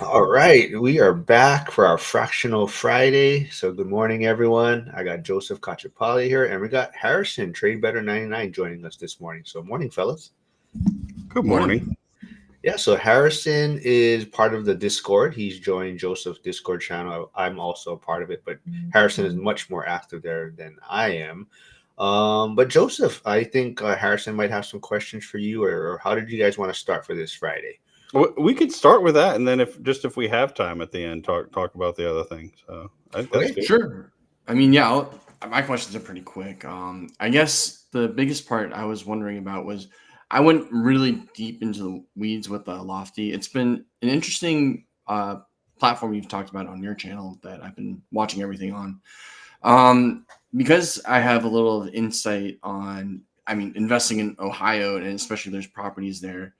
All right, we are back for our Fractional Friday. So, good morning, everyone. I got Joseph Cacciapali here, and we got Harrison, Trade Better 99, joining us this morning. So, morning, fellas. Good morning. Morning. Yeah, so Harrison is part of the Discord. He's joined Joseph's Discord channel. I'm also a part of it, but Harrison is much more active there than I am. But Joseph, I think Harrison might have some questions for you, or how did you guys want to start for this Friday? We could start with that, and then if we have time at the end, talk about the other thing. So I think that's Okay. good. Sure. I mean, yeah, my questions are pretty quick. I guess the biggest part I was wondering about was I went really deep into the weeds with Lofty. It's been an interesting platform you've talked about on your channel that I've been watching everything on. Because I have a little insight on, I mean, investing in Ohio and especially there's properties there.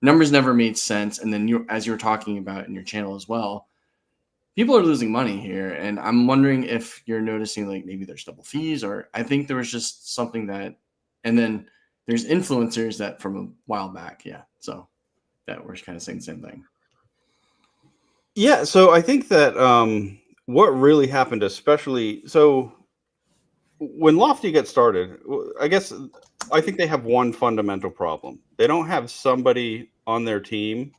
Numbers never made sense, and then as you were talking about in your channel as well, people are losing money here, and I'm wondering if you're noticing like maybe there's double fees, or I think there was just something that, and then there's influencers that from a while back, yeah, so that we're kind of saying the same thing. Yeah. So I think that what really happened, especially so when Lofty gets started, I think they have one fundamental problem. They don't have somebody on their team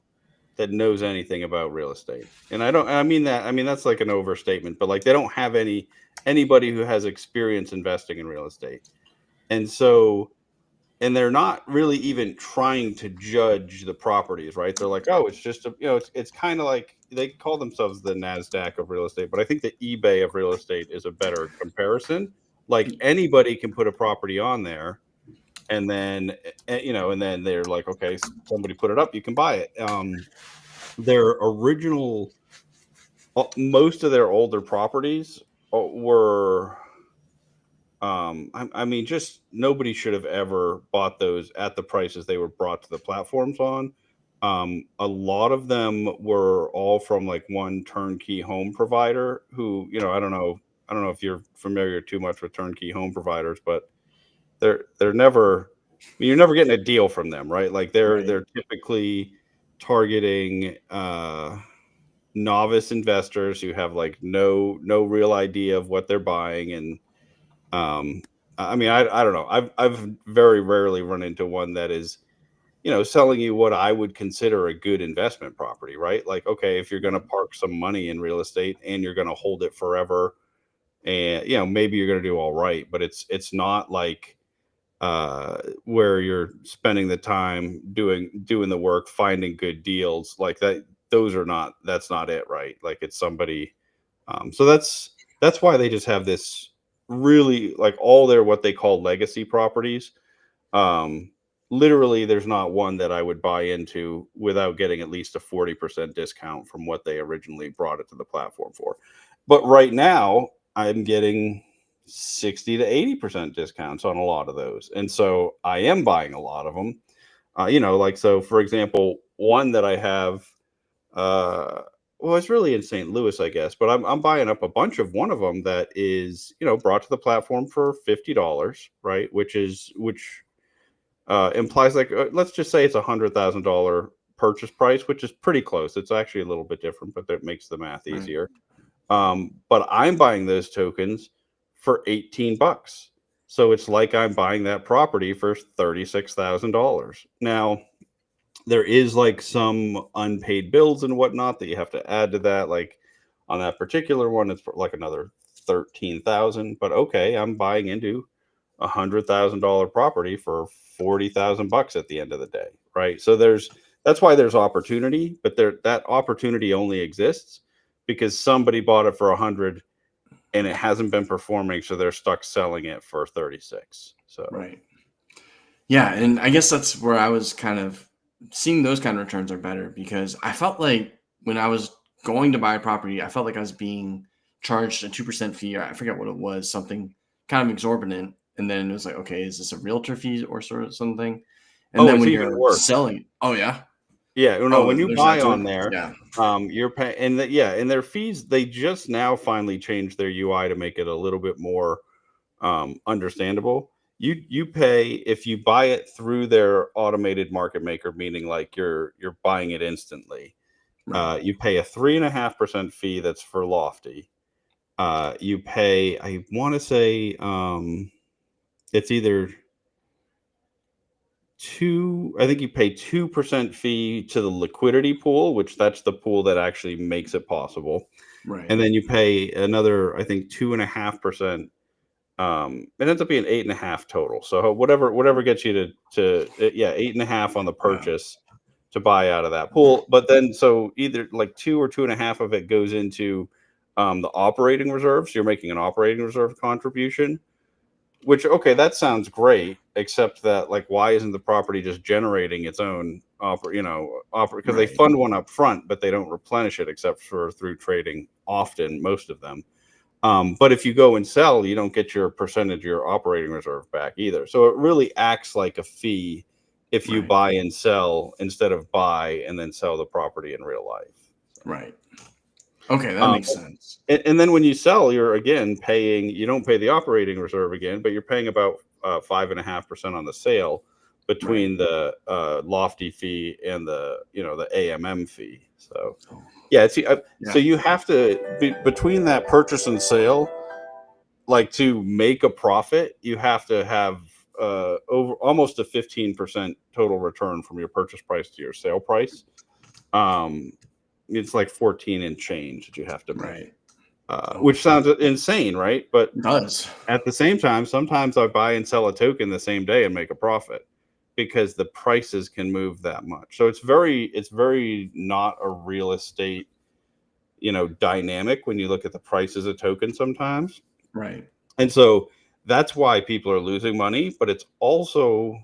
that knows anything about real estate. And I mean that's like an overstatement, but like they don't have anybody who has experience investing in real estate. And so and they're not really even trying to judge the properties, right? They're like, "Oh, it's just it's kind of like they call themselves the Nasdaq of real estate, but I think the eBay of real estate is a better comparison. Like anybody can put a property on there and then and then they're like, okay, somebody put it up, you can buy it. Their original most of their older properties were I mean just nobody should have ever bought those at the prices they were brought to the platforms on. A lot of them were all from like one turnkey home provider who I don't know if you're familiar too much with turnkey home providers, but they're never I mean, you're never getting a deal from them, right? Like Right. they're typically targeting novice investors who have like no real idea of what they're buying. And I mean I don't know, I've very rarely run into one that is selling you what I would consider a good investment property, right? Like, okay, if you're going to park some money in real estate and you're going to hold it forever, and maybe you're going to do all right, but it's not like where you're spending the time doing the work, finding good deals like that. That's not it, right? Like it's somebody. So that's why they just have this really like all their what they call legacy properties. Um, Literally, there's not one that I would buy into without getting at least a 40% discount from what they originally brought it to the platform for. But right now, I'm getting 60 to 80% discounts on a lot of those. And so I am buying a lot of them. Like, so for example, one that I have, uh, well, it's really in St. Louis, I guess, but I'm buying up a bunch of one of them that is, brought to the platform for $50, right? Which implies like let's just say it's $100,000 purchase price, which is pretty close. It's actually a little bit different, but that makes the math Right. easier. But I'm buying those tokens for $18. So it's like I'm buying that property for $36,000. Now, there is like some unpaid bills and whatnot that you have to add to that. Like on that particular one, it's like another 13,000. But okay, I'm buying into $100,000 property for 40,000 bucks at the end of the day, right? So that's why there's opportunity, but that opportunity only exists because somebody bought it for 100 and it hasn't been performing, so they're stuck selling it for 36. So Right. Yeah, and I guess that's where I was kind of seeing those kind of returns are better because I felt like when I was going to buy a property, I felt like I was being charged a 2% fee, or I forget what it was, something kind of exorbitant. And then it was like, okay, is this a realtor fee or sort of something? And oh, then it's when even you're worse. selling, oh yeah, Yeah, no, oh when you there's that buy to it. on there, Yeah, you're paying, and their fees, they just now finally changed their UI to make it a little bit more understandable. You pay if you buy it through their automated market maker, meaning like you're buying it instantly. Right. You pay a 3.5% fee that's for lofty. You pay, I want to say, it's either I think you pay 2% fee to the liquidity pool, which that's the pool that actually makes it possible. Right. And then you pay another, I think, 2.5%. It ends up being 8.5 total. So whatever gets you yeah, 8.5 on the Wow. purchase to buy out of that pool. But then so either like 2 or 2.5 of it goes into the operating reserve. So you're making an operating reserve contribution, which, okay, that sounds great, except that, like, why isn't the property just generating its own because they Right. fund one up front, but they don't replenish it except for through trading often, most of them. But if you go and sell, you don't get your percentage of your operating reserve back either. So it really acts like a fee if you Right. buy and sell instead of buy and then sell the property in real life. Right. Okay, that Um, makes sense. and then when you sell, you're again paying. You don't pay the operating reserve again, but you're paying about 5.5% on the sale Right. between the lofty fee and the AMM fee. So Oh, yeah, so yeah. you have to between that purchase and sale, like, to make a profit, you have to have over almost a 15% total return from your purchase price to your sale price. Um, it's like 14 and change that you have to make, Right. Oh, which sounds insane, right? But it does. at the same time, sometimes I buy and sell a token the same day and make a profit because the prices can move that much. So it's very not a real estate, dynamic when you look at the prices of tokens sometimes. Right. And so that's why people are losing money, but it's also,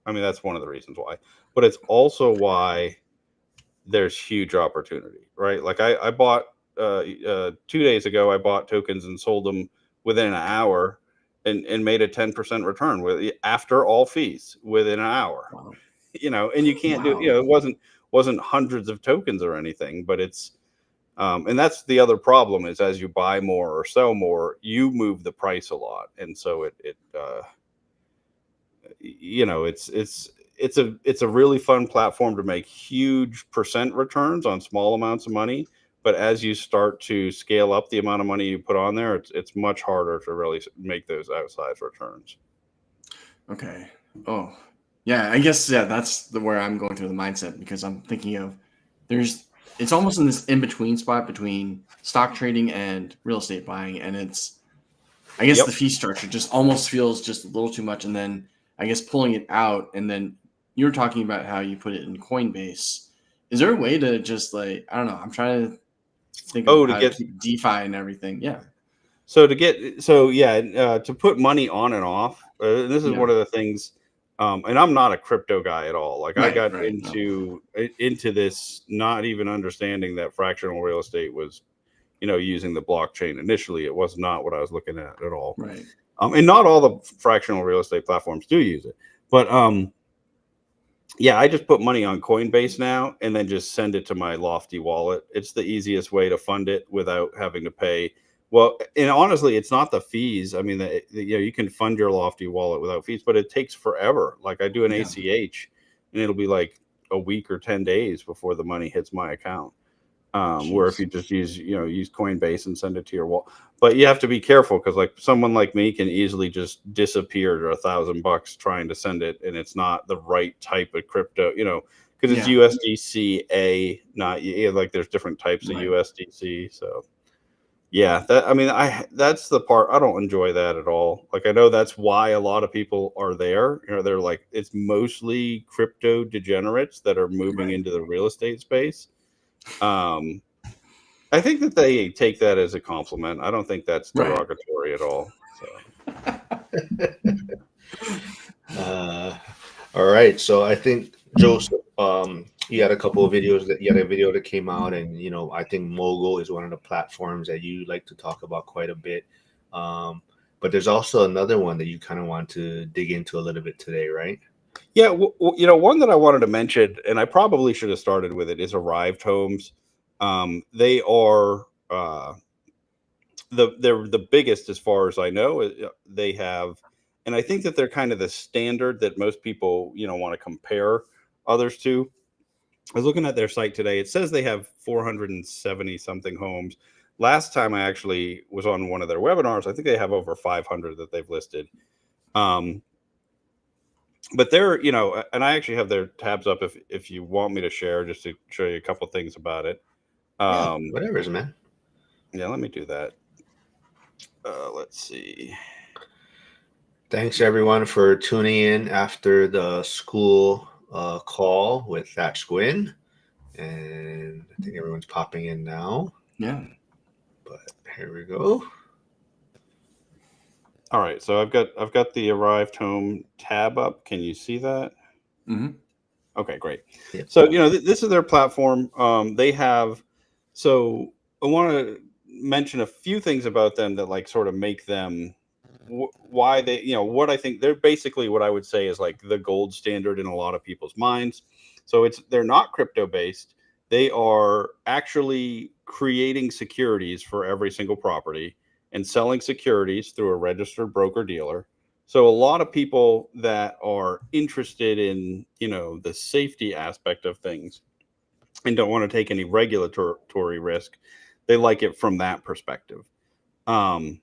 I mean, that's one of the reasons why, but it's also why there's huge opportunity, right? Like I bought 2 days ago, I bought tokens and sold them within an hour and made a 10% return after all fees within an hour, Wow. and you can't do, Wow. it wasn't hundreds of tokens or anything, but it's, and that's the other problem is as you buy more or sell more, you move the price a lot. And so it's a really fun platform to make huge percent returns on small amounts of money. But as you start to scale up the amount of money you put on there, it's much harder to really make those outsized returns. Okay. Oh, yeah. I guess that's where I'm going through the mindset because I'm thinking of it's almost in this in between spot between stock trading and real estate buying, and I guess Yep. the fee structure just almost feels just a little too much, and then I guess pulling it out, and then you were talking about how you put it in Coinbase. Is there a way to just like I don't know? I'm trying to think of Oh, to how to get keep DeFi and everything. Yeah. to put money on and off. This is Yeah. one of the things, and I'm not a crypto guy at all. Like I Right. got Right. No. into this not even understanding that fractional real estate was, using the blockchain initially. It was not what I was looking at all. Right. And not all the fractional real estate platforms do use it, but yeah, I just put money on Coinbase now and then just send it to my Lofty wallet. It's the easiest way to fund it without having to pay. Well, and honestly, it's not the fees. I mean, you can fund your Lofty wallet without fees, but it takes forever. Like I do an Yeah. ACH, and it'll be like a week or 10 days before the money hits my account. Where if Jeez. you just use Coinbase and send it to your wallet, but you have to be careful because like someone like me can easily just disappear to $1,000 trying to send it, and it's not the right type of crypto, because it's Yeah. USDC not like there's different types of Right. USDC. So yeah, that's the part I don't enjoy that at all. Like I know that's why a lot of people are there. They're like it's mostly crypto degenerates that are moving Right. into the real estate space. Um, I think that they take that as a compliment. I don't think that's Right. derogatory at all. So Uh, all right. So I think Joseph, you had a couple of videos that you had a video that came out, and I think Mogul is one of the platforms that you like to talk about quite a bit. Um, but there's also another one that you kind of want to dig into a little bit today, right? yeah, one that I wanted to mention, and I probably should have started with it, is Arrived Homes. They are they're the biggest as far as I know. They have, and I think that they're kind of the standard that most people want to compare others to. I was looking at their site today. It says they have 470 something homes. Last time I actually was on one of their webinars, I think they have over 500 that they've listed. Um, but they're, and I actually have their tabs up if you want me to share, just to show you a couple things about it. Yeah, whatever's, man. Yeah, let me do that. Let's see. Thanks everyone for tuning in after the school call with Thatch Gwynn, and I think everyone's popping in now. Yeah. But here we go. All right, so I've got the arrived home tab up. Can you see that? Mm-hmm. Okay, great. Yep. So this is their platform. They have. So I want to mention a few things about them that like sort of make them why they what I think they're basically what I would say is like the gold standard in a lot of people's minds. So they're not crypto based. They are actually creating securities for every single property and selling securities through a registered broker dealer. So a lot of people that are interested in, the safety aspect of things and don't want to take any regulatory risk, they like it from that perspective. Um,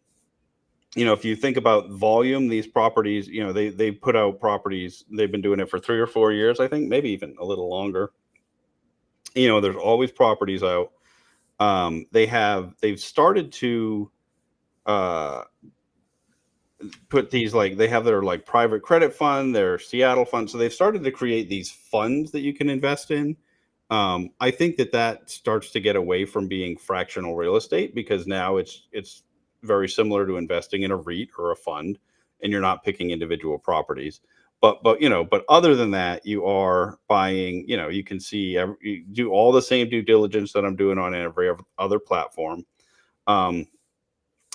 if you think about volume, these properties, they put out properties. They've been doing it for 3 or 4 years, I think, maybe even a little longer. There's always properties out. They've started to uh, put these, like, they have their like private credit fund, their Seattle fund. So they've started to create these funds that you can invest in. I think that starts to get away from being fractional real estate, because now it's very similar to investing in a REIT or a fund, and you're not picking individual properties. But other than that, you are buying. You can see you do all the same due diligence that I'm doing on every other platform. Um,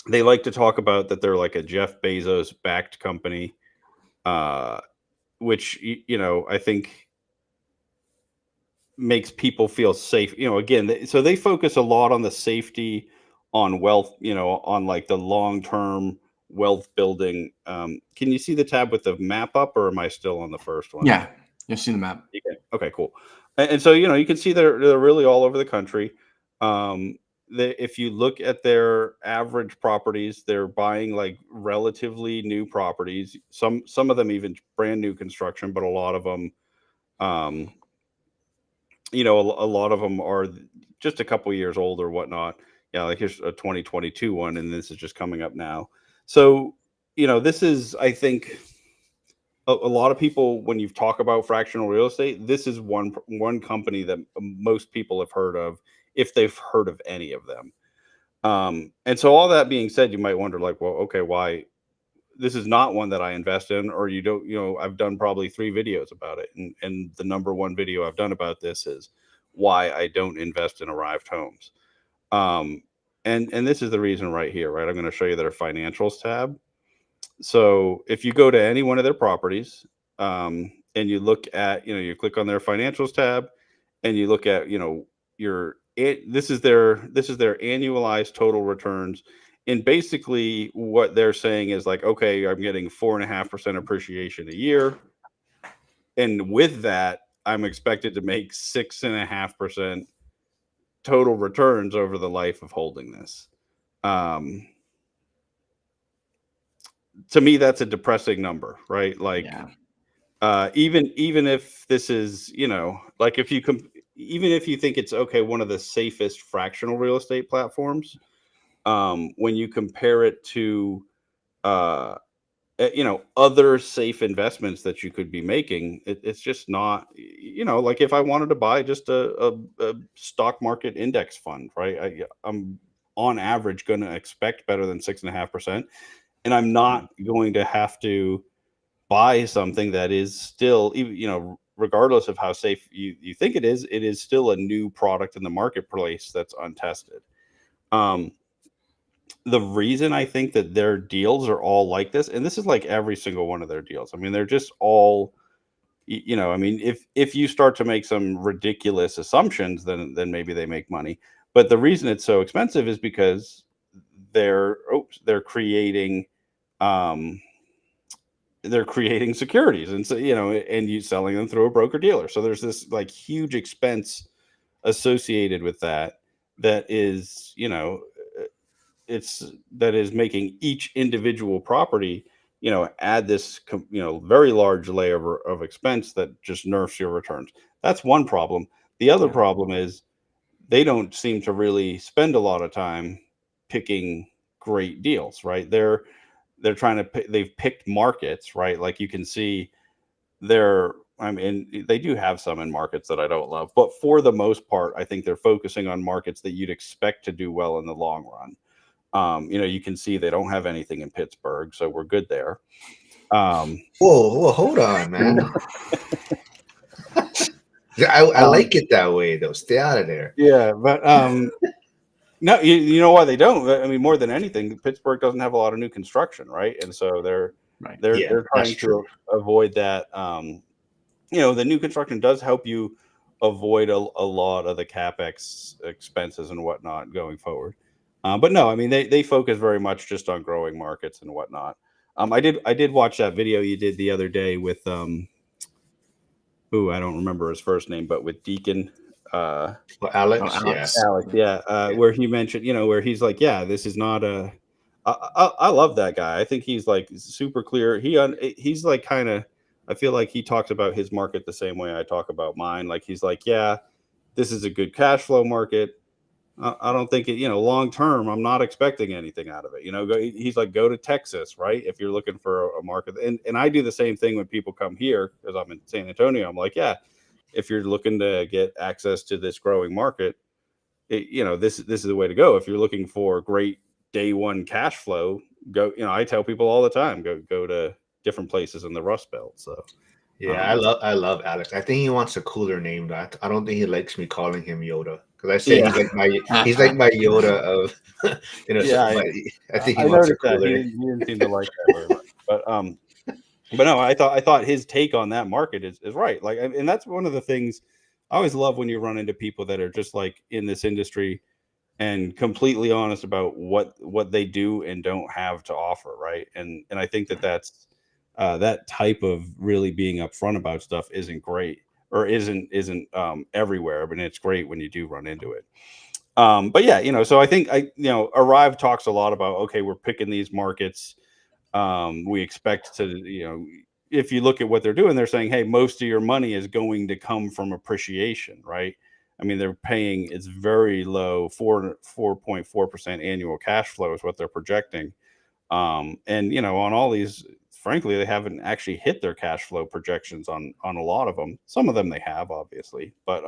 they like to talk about that they're like a Jeff Bezos backed company, uh, which I think makes people feel safe. Again, so they focus a lot on the safety, on wealth, on like the long term wealth building. Can you see the tab with the map up, or am I still on the first one? Yeah. You've seen the map. Okay, cool. And so you can see they're really all over the country. If you look at their average properties, they're buying like relatively new properties. Some of them even brand new construction, but a lot of them, um, a lot of them are just a couple years old or whatnot. Yeah, like here's a 2022 one, and this is just coming up now. So this is, I think, a lot of people, when you talk about fractional real estate, this is one company that most people have heard of, if they've heard of any of them. And so all that being said, you might wonder, like, well, okay, why this is not one that I invest in, or you don't, I've done probably 3 videos about it. And the number one video I've done about this is why I don't invest in arrived homes. Um, and this is the reason right here, right? I'm going to show you their financials tab. So if you go to any one of their properties, and you look at, you click on their financials tab, and you look at, this is their annualized total returns. And basically what they're saying is like, okay, I'm getting 4.5% appreciation a year. And with that, I'm expected to make 6.5% total returns over the life of holding this. To me, that's a depressing number, right? Like, even if this is, like, if you even if you think it's okay, one of the safest fractional real estate platforms, when you compare it to, uh, other safe investments that you could be making, it's just not, like if I wanted to buy just a stock market index fund, right? I'm on average going to expect better than 6.5%. And I'm not going to have to buy something that is still, even, regardless of how safe you think it is still a new product in the marketplace that's untested. The reason I think that their deals are all like this, and this is like every single one of their deals, I mean, they're just all, I mean, if you start to make some ridiculous assumptions, then maybe they make money. But the reason it's so expensive is because they're creating, they're creating securities, and so and you selling them through a broker dealer. So there's this like huge expense associated with that. That is, it's that is making each individual property, add this, very large layer of expense that just nerfs your returns. That's one problem. The other Yeah. problem is they don't seem to really spend a lot of time picking great deals, right? They're trying to pick, they've picked markets, right? Like you can see they're I mean, they do have some in markets that I don't love, but for the most part, I think they're focusing on markets that you'd expect to do well in the long run. You can see they don't have anything in Pittsburgh, so we're good there. Um, Whoa, hold on, man. Yeah, I um, like it that way though. Stay out of there. yeah, but no, you know why they don't? I mean, more than anything, Pittsburgh doesn't have a lot of new construction, right? And so they're Right. they're Yeah, they're that's trying true. to avoid that. The new construction does help you avoid a lot of the capex expenses and whatnot going forward. But no, I mean they focus very much just on growing markets and whatnot. I did watch that video you did the other day with who I don't remember his first name, but with Deacon. Well, Oh, Alex, yeah, Alex. Alex, yeah, yeah, where he mentioned, where he's like, yeah, this is not a. I love that guy. I think he's like super clear. He's like kind of. I feel like he talks about his market the same way I talk about mine. Like he's like, yeah, this is a good cash flow market. I don't think it, long term. I'm not expecting anything out of it. He's like, go to Texas, right? If you're looking for a market, and I do the same thing when people come here because I'm in San Antonio. I'm like, yeah, if you're looking to get access to this growing market, this is the way to go. If you're looking for great day one cash flow, go. I tell people all the time, go to different places in the Rust Belt. So, yeah. um, I love Alex. I think he wants a cooler name. Though. I don't think he likes me calling him Yoda because I say yeah, he's like my Yoda of yeah, but I think he I wants a noticed that cooler. he didn't seem to like that very much, but no, I thought his take on that market is right. Like, and that's one of the things I always love when you run into people that are just like in this industry and completely honest about what they do and don't have to offer, right? And I think that's that type of really being upfront about stuff isn't great or isn't everywhere, but it's great when you do run into it. But yeah, so I think Arrive talks a lot about, okay, we're picking these markets. We expect to, if you look at what they're doing, they're saying, hey, most of your money is going to come from appreciation, right? I mean, they're paying, it's very low, 4.4% annual cash flow is what they're projecting. And on all these, frankly, they haven't actually hit their cash flow projections on a lot of them. Some of them they have, obviously, but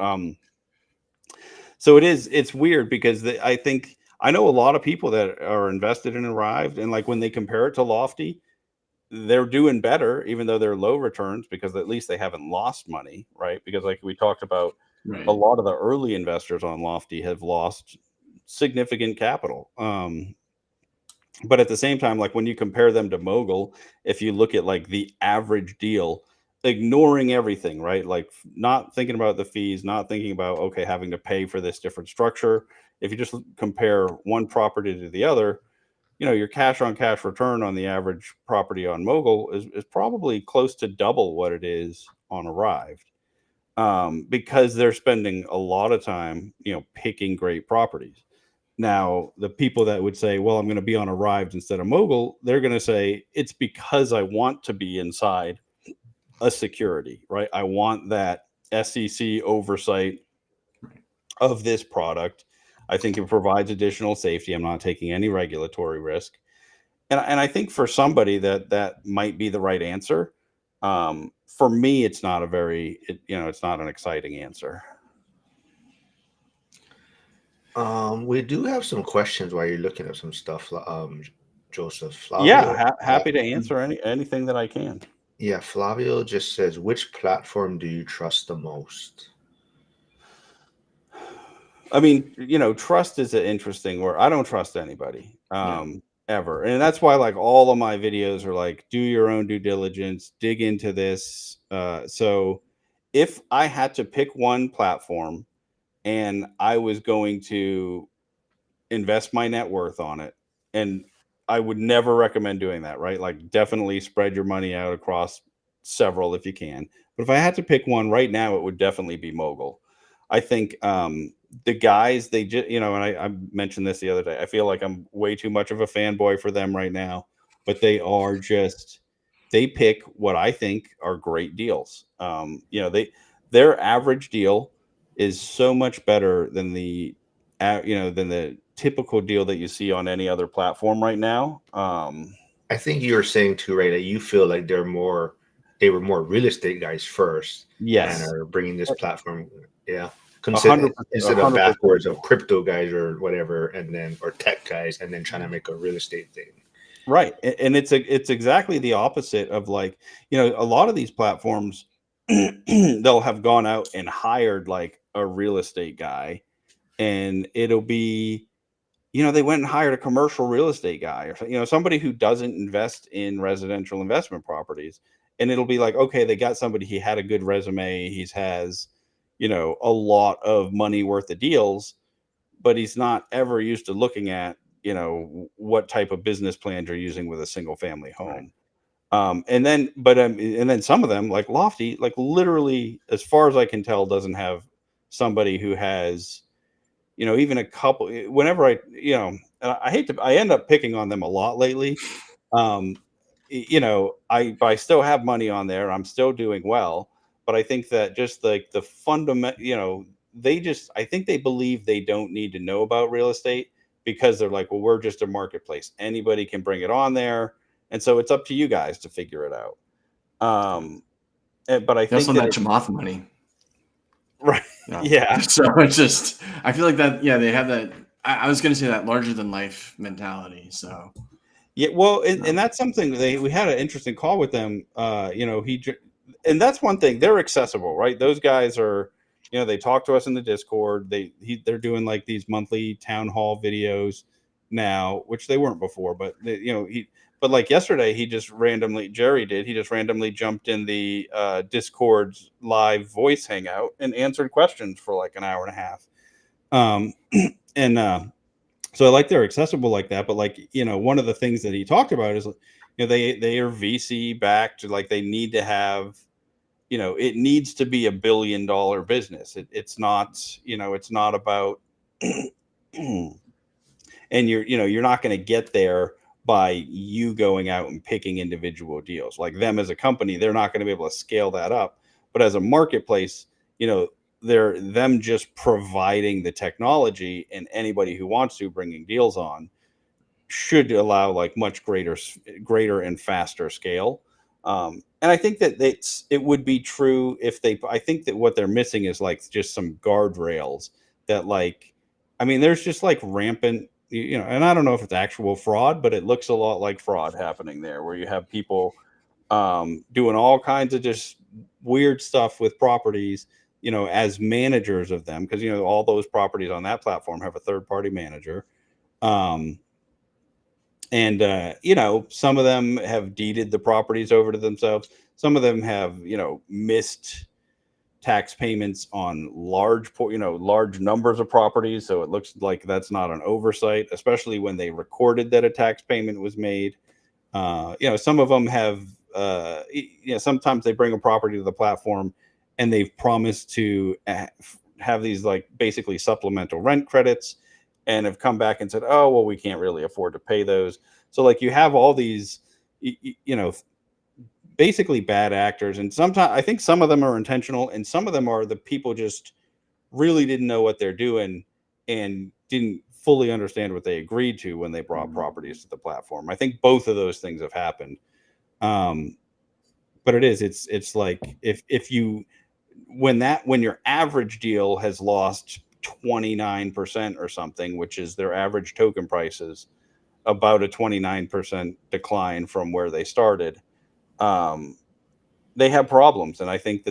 so it's weird because I think I know a lot of people that are invested in Arrived, and like when they compare it to Lofty, they're doing better, even though they're low returns, because at least they haven't lost money, right? Because like we talked about, a Right. lot of the early investors on Lofty have lost significant capital. But at the same time, like when you compare them to Mogul, if you look at like the average deal, ignoring everything, right? Like not thinking about the fees, not thinking about, okay, having to pay for this different structure. If you just compare one property to the other, your cash on cash return on the average property on Mogul is probably close to double what it is on Arrived, because they're spending a lot of time, picking great properties. Now, the people that would say, well, I'm going to be on Arrived instead of Mogul, they're going to say, it's because I want to be inside a security, right? I want that SEC oversight of this product. I think it provides additional safety. I'm not taking any regulatory risk. And I think for somebody that might be the right answer. For me, it's not it's not an exciting answer. We do have some questions while you're looking at some stuff. Joseph Yeah, Flavio. happy to answer anything that I can. Yeah, Flavio just says, which platform do you trust the most? I mean, trust is an interesting word. I don't trust anybody, Yeah. ever. And that's why like all of my videos are like, do your own due diligence, dig into this. So if I had to pick one platform and I was going to invest my net worth on it, and I would never recommend doing that, right? Like definitely spread your money out across several if you can. But if I had to pick one right now, it would definitely be Mogul. I think the guys, they just, and I mentioned this the other day. I feel like I'm way too much of a fanboy for them right now, but they pick what I think are great deals. Their average deal is so much better than than the typical deal that you see on any other platform right now. I think you were saying too, right, that you feel like they were more real estate guys first and Yes, are bringing this platform, yeah, a consider hundred percent, a instead of hundred percent. backwards of crypto guys or whatever, and then or tech guys, and then trying to make a real estate thing. Right. And it's exactly the opposite of like, a lot of these platforms they'll have gone out and hired like a real estate guy, and it'll be, they went and hired a commercial real estate guy, or somebody who doesn't invest in residential investment properties. And it'll be like, okay, they got somebody, he had a good resume, he's has, a lot of money worth of deals, but he's not ever used to looking at, what type of business plans you're using with a single family Right. home. And then some of them, like Lofty, like literally, as far as I can tell, doesn't have somebody who has, even a couple. Whenever I end up picking on them a lot lately. Um, I still have money on there. I'm still doing well, but I think that just like the fundament, I think they believe they don't need to know about real estate because they're like, well, we're just a marketplace. Anybody can bring it on there. And so it's up to you guys to figure it out. But I They also think have that that Chamath money. right. Yeah. Yeah. So it's just, I feel like that, yeah, they have that. I was going to say that larger than life mentality. So, Yeah, well, and that's something we had an interesting call with them. And that's one thing, they're accessible, right? Those guys are, they talk to us in the Discord. They're doing like these monthly town hall videos now, which they weren't before. But but like yesterday, Jerry did. He just randomly jumped in the Discord's live voice hangout and answered questions for like an hour and a half. Um, and so I like they're accessible like that. But like, one of the things that he talked about is, they are VC backed. Like they need to have, it needs to be $1 billion business. It's not, it's not about, and you're not going to get there by you going out and picking individual deals. Like them as a company, they're not going to be able to scale that up. But as a marketplace, they're them just providing the technology, and anybody who wants to bringing deals on should allow like much greater and faster scale. And I think that it would be true if I think that what they're missing is like just some guardrails that like, I mean, there's just like rampant, and I don't know if it's actual fraud, but it looks a lot like fraud happening there, where you have people doing all kinds of just weird stuff with properties, as managers of them, because all those properties on that platform have a third party manager. Um, and some of them have deeded the properties over to themselves. Some of them have missed tax payments on large numbers of properties, so it looks like that's not an oversight, especially when they recorded that a tax payment was made. Some of them have sometimes they bring a property to the platform and they've promised to have these like basically supplemental rent credits, and have come back and said, oh, well, we can't really afford to pay those. So like you have all these, basically bad actors. And sometimes I think some of them are intentional, and some of them are the people just really didn't know what they're doing and didn't fully understand what they agreed to when they brought properties to the platform. I think both of those things have happened. But it's like if you, when your average deal has lost 29% or something, which is their average token prices, about a 29% decline from where they started, they have problems. And I think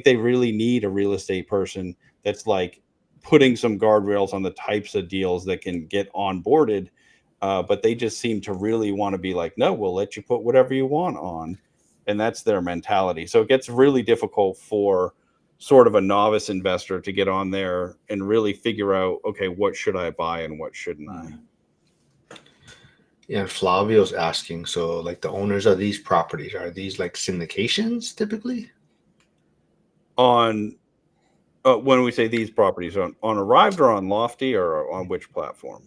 they really need a real estate person that's like putting some guardrails on the types of deals that can get onboarded. But they just seem to really want to be like, no, we'll let you put whatever you want on. And that's their mentality. So it gets really difficult for sort of a novice investor to get on there and really figure out, okay, what should I buy and what shouldn't I? Yeah, and Flavio's asking, so like the owners of these properties, are these like syndications typically? On when we say these properties, on Arrived or on Lofty or on which platform?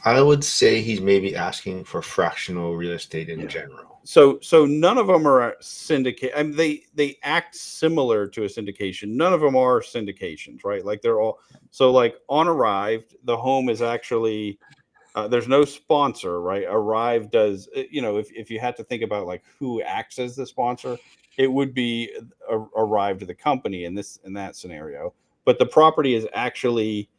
I would say he's maybe asking for fractional real estate in Yeah. general. So none of them are syndicate. I mean, they act similar to a syndication. None of them are syndications, right? Like they're all so like on Arrived, the home is actually there's no sponsor, right? Arrive does, if you had to think about like who acts as the sponsor, it would be Arrive to the company in that scenario. But the property is actually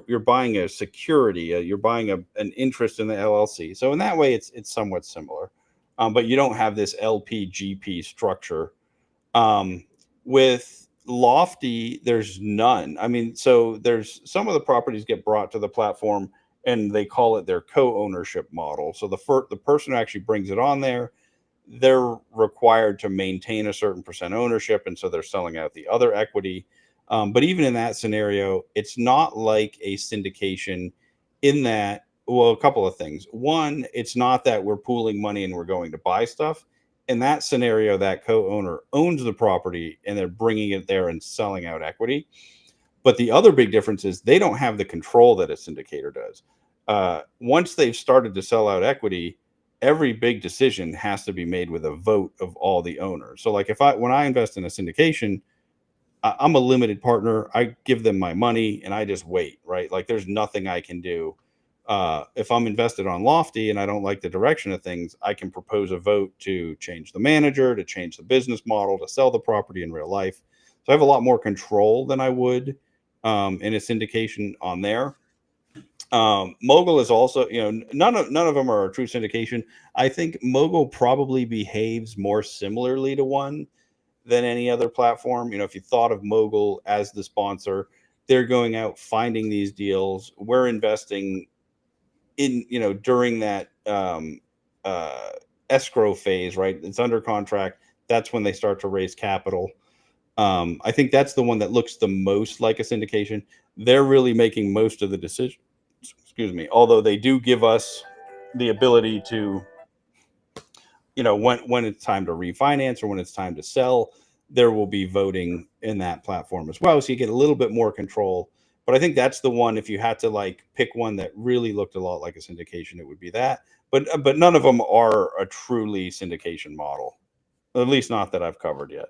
you're buying a security, you're buying an interest in the LLC. So in that way, it's somewhat similar, but you don't have this LPGP structure. um, with Lofty, there's none. I mean, so there's some of the properties get brought to the platform and they call it their co-ownership model. So the person who actually brings it on there, they're required to maintain a certain percent ownership, and so they're selling out the other equity. But even in that scenario, it's not like a syndication in that. Well, a couple of things. One, it's not that we're pooling money and we're going to buy stuff. In that scenario, that co-owner owns the property and they're bringing it there and selling out equity. But the other big difference is they don't have the control that a syndicator does. Once they've started to sell out equity, every big decision has to be made with a vote of all the owners. So, like when I invest in a syndication, I'm a limited partner. I give them my money and I just wait, right? Like there's nothing I can do. If I'm invested on Lofty and I don't like the direction of things, I can propose a vote to change the manager, to change the business model, to sell the property in real life. So I have a lot more control than I would in a syndication on there. Mogul is also, none of them are a true syndication. I think Mogul probably behaves more similarly to one than any other platform. If you thought of Mogul as the sponsor, they're going out finding these deals. We're investing in, during that uh, escrow phase, right? It's under contract. That's when they start to raise capital. I think that's the one that looks the most like a syndication. They're really making most of the decisions. Excuse me. Although they do give us the ability to, when it's time to refinance or when it's time to sell, there will be voting in that platform as well. So you get a little bit more control. But I think that's the one. If you had to like pick one that really looked a lot like a syndication, it would be that. But none of them are a truly syndication model, at least not that I've covered yet.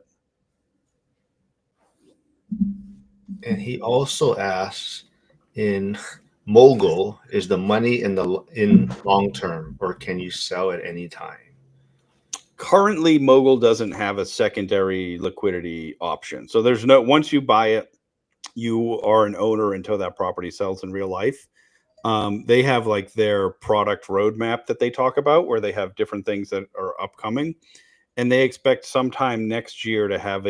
And he also asks, in Mogul, is the money in long term, or can you sell at any time? Currently, Mogul doesn't have a secondary liquidity option. So there's no, once you buy it, you are an owner until that property sells in real life. They have like their product roadmap that they talk about where they have different things that are upcoming, and they expect sometime next year to have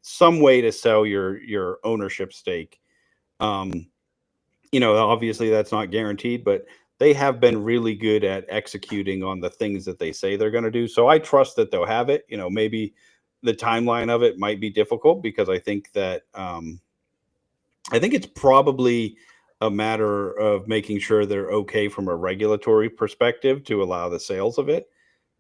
some way to sell your ownership stake. Um, Obviously that's not guaranteed, but they have been really good at executing on the things that they say they're going to do. So I trust that they'll have it. Maybe the timeline of it might be difficult because I think it's probably a matter of making sure they're okay from a regulatory perspective to allow the sales of it.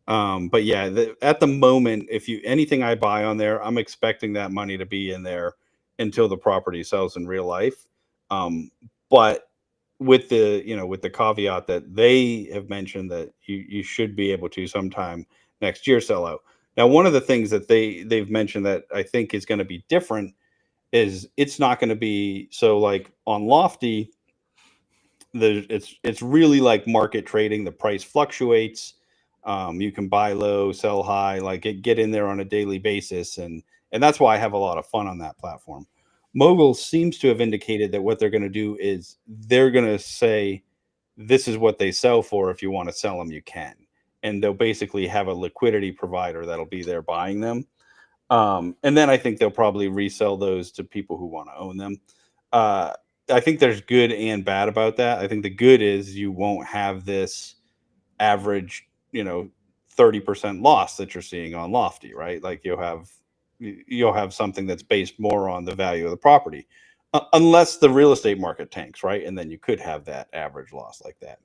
But yeah, at the moment, if you anything I buy on there, I'm expecting that money to be in there until the property sells in real life. But with the caveat that they have mentioned that you should be able to sometime next year sell out. Now, one of the things that they've mentioned that I think is going to be different is it's not going to be so like on Lofty. It's really like market trading. The price fluctuates. You can buy low, sell high, like get in there on a daily basis, and that's why I have a lot of fun on that platform. Mogul seems to have indicated that what they're going to do is they're going to say this is what they sell for. If you want to sell them, you can, and they'll basically have a liquidity provider that'll be there buying them. And then I think they'll probably resell those to people who want to own them. Uh, I think there's good and bad about that. I think the good is you won't have this average, 30% loss that you're seeing on Lofty, right? Like you'll have something that's based more on the value of the property, unless the real estate market tanks, right? And then you could have that average loss like that.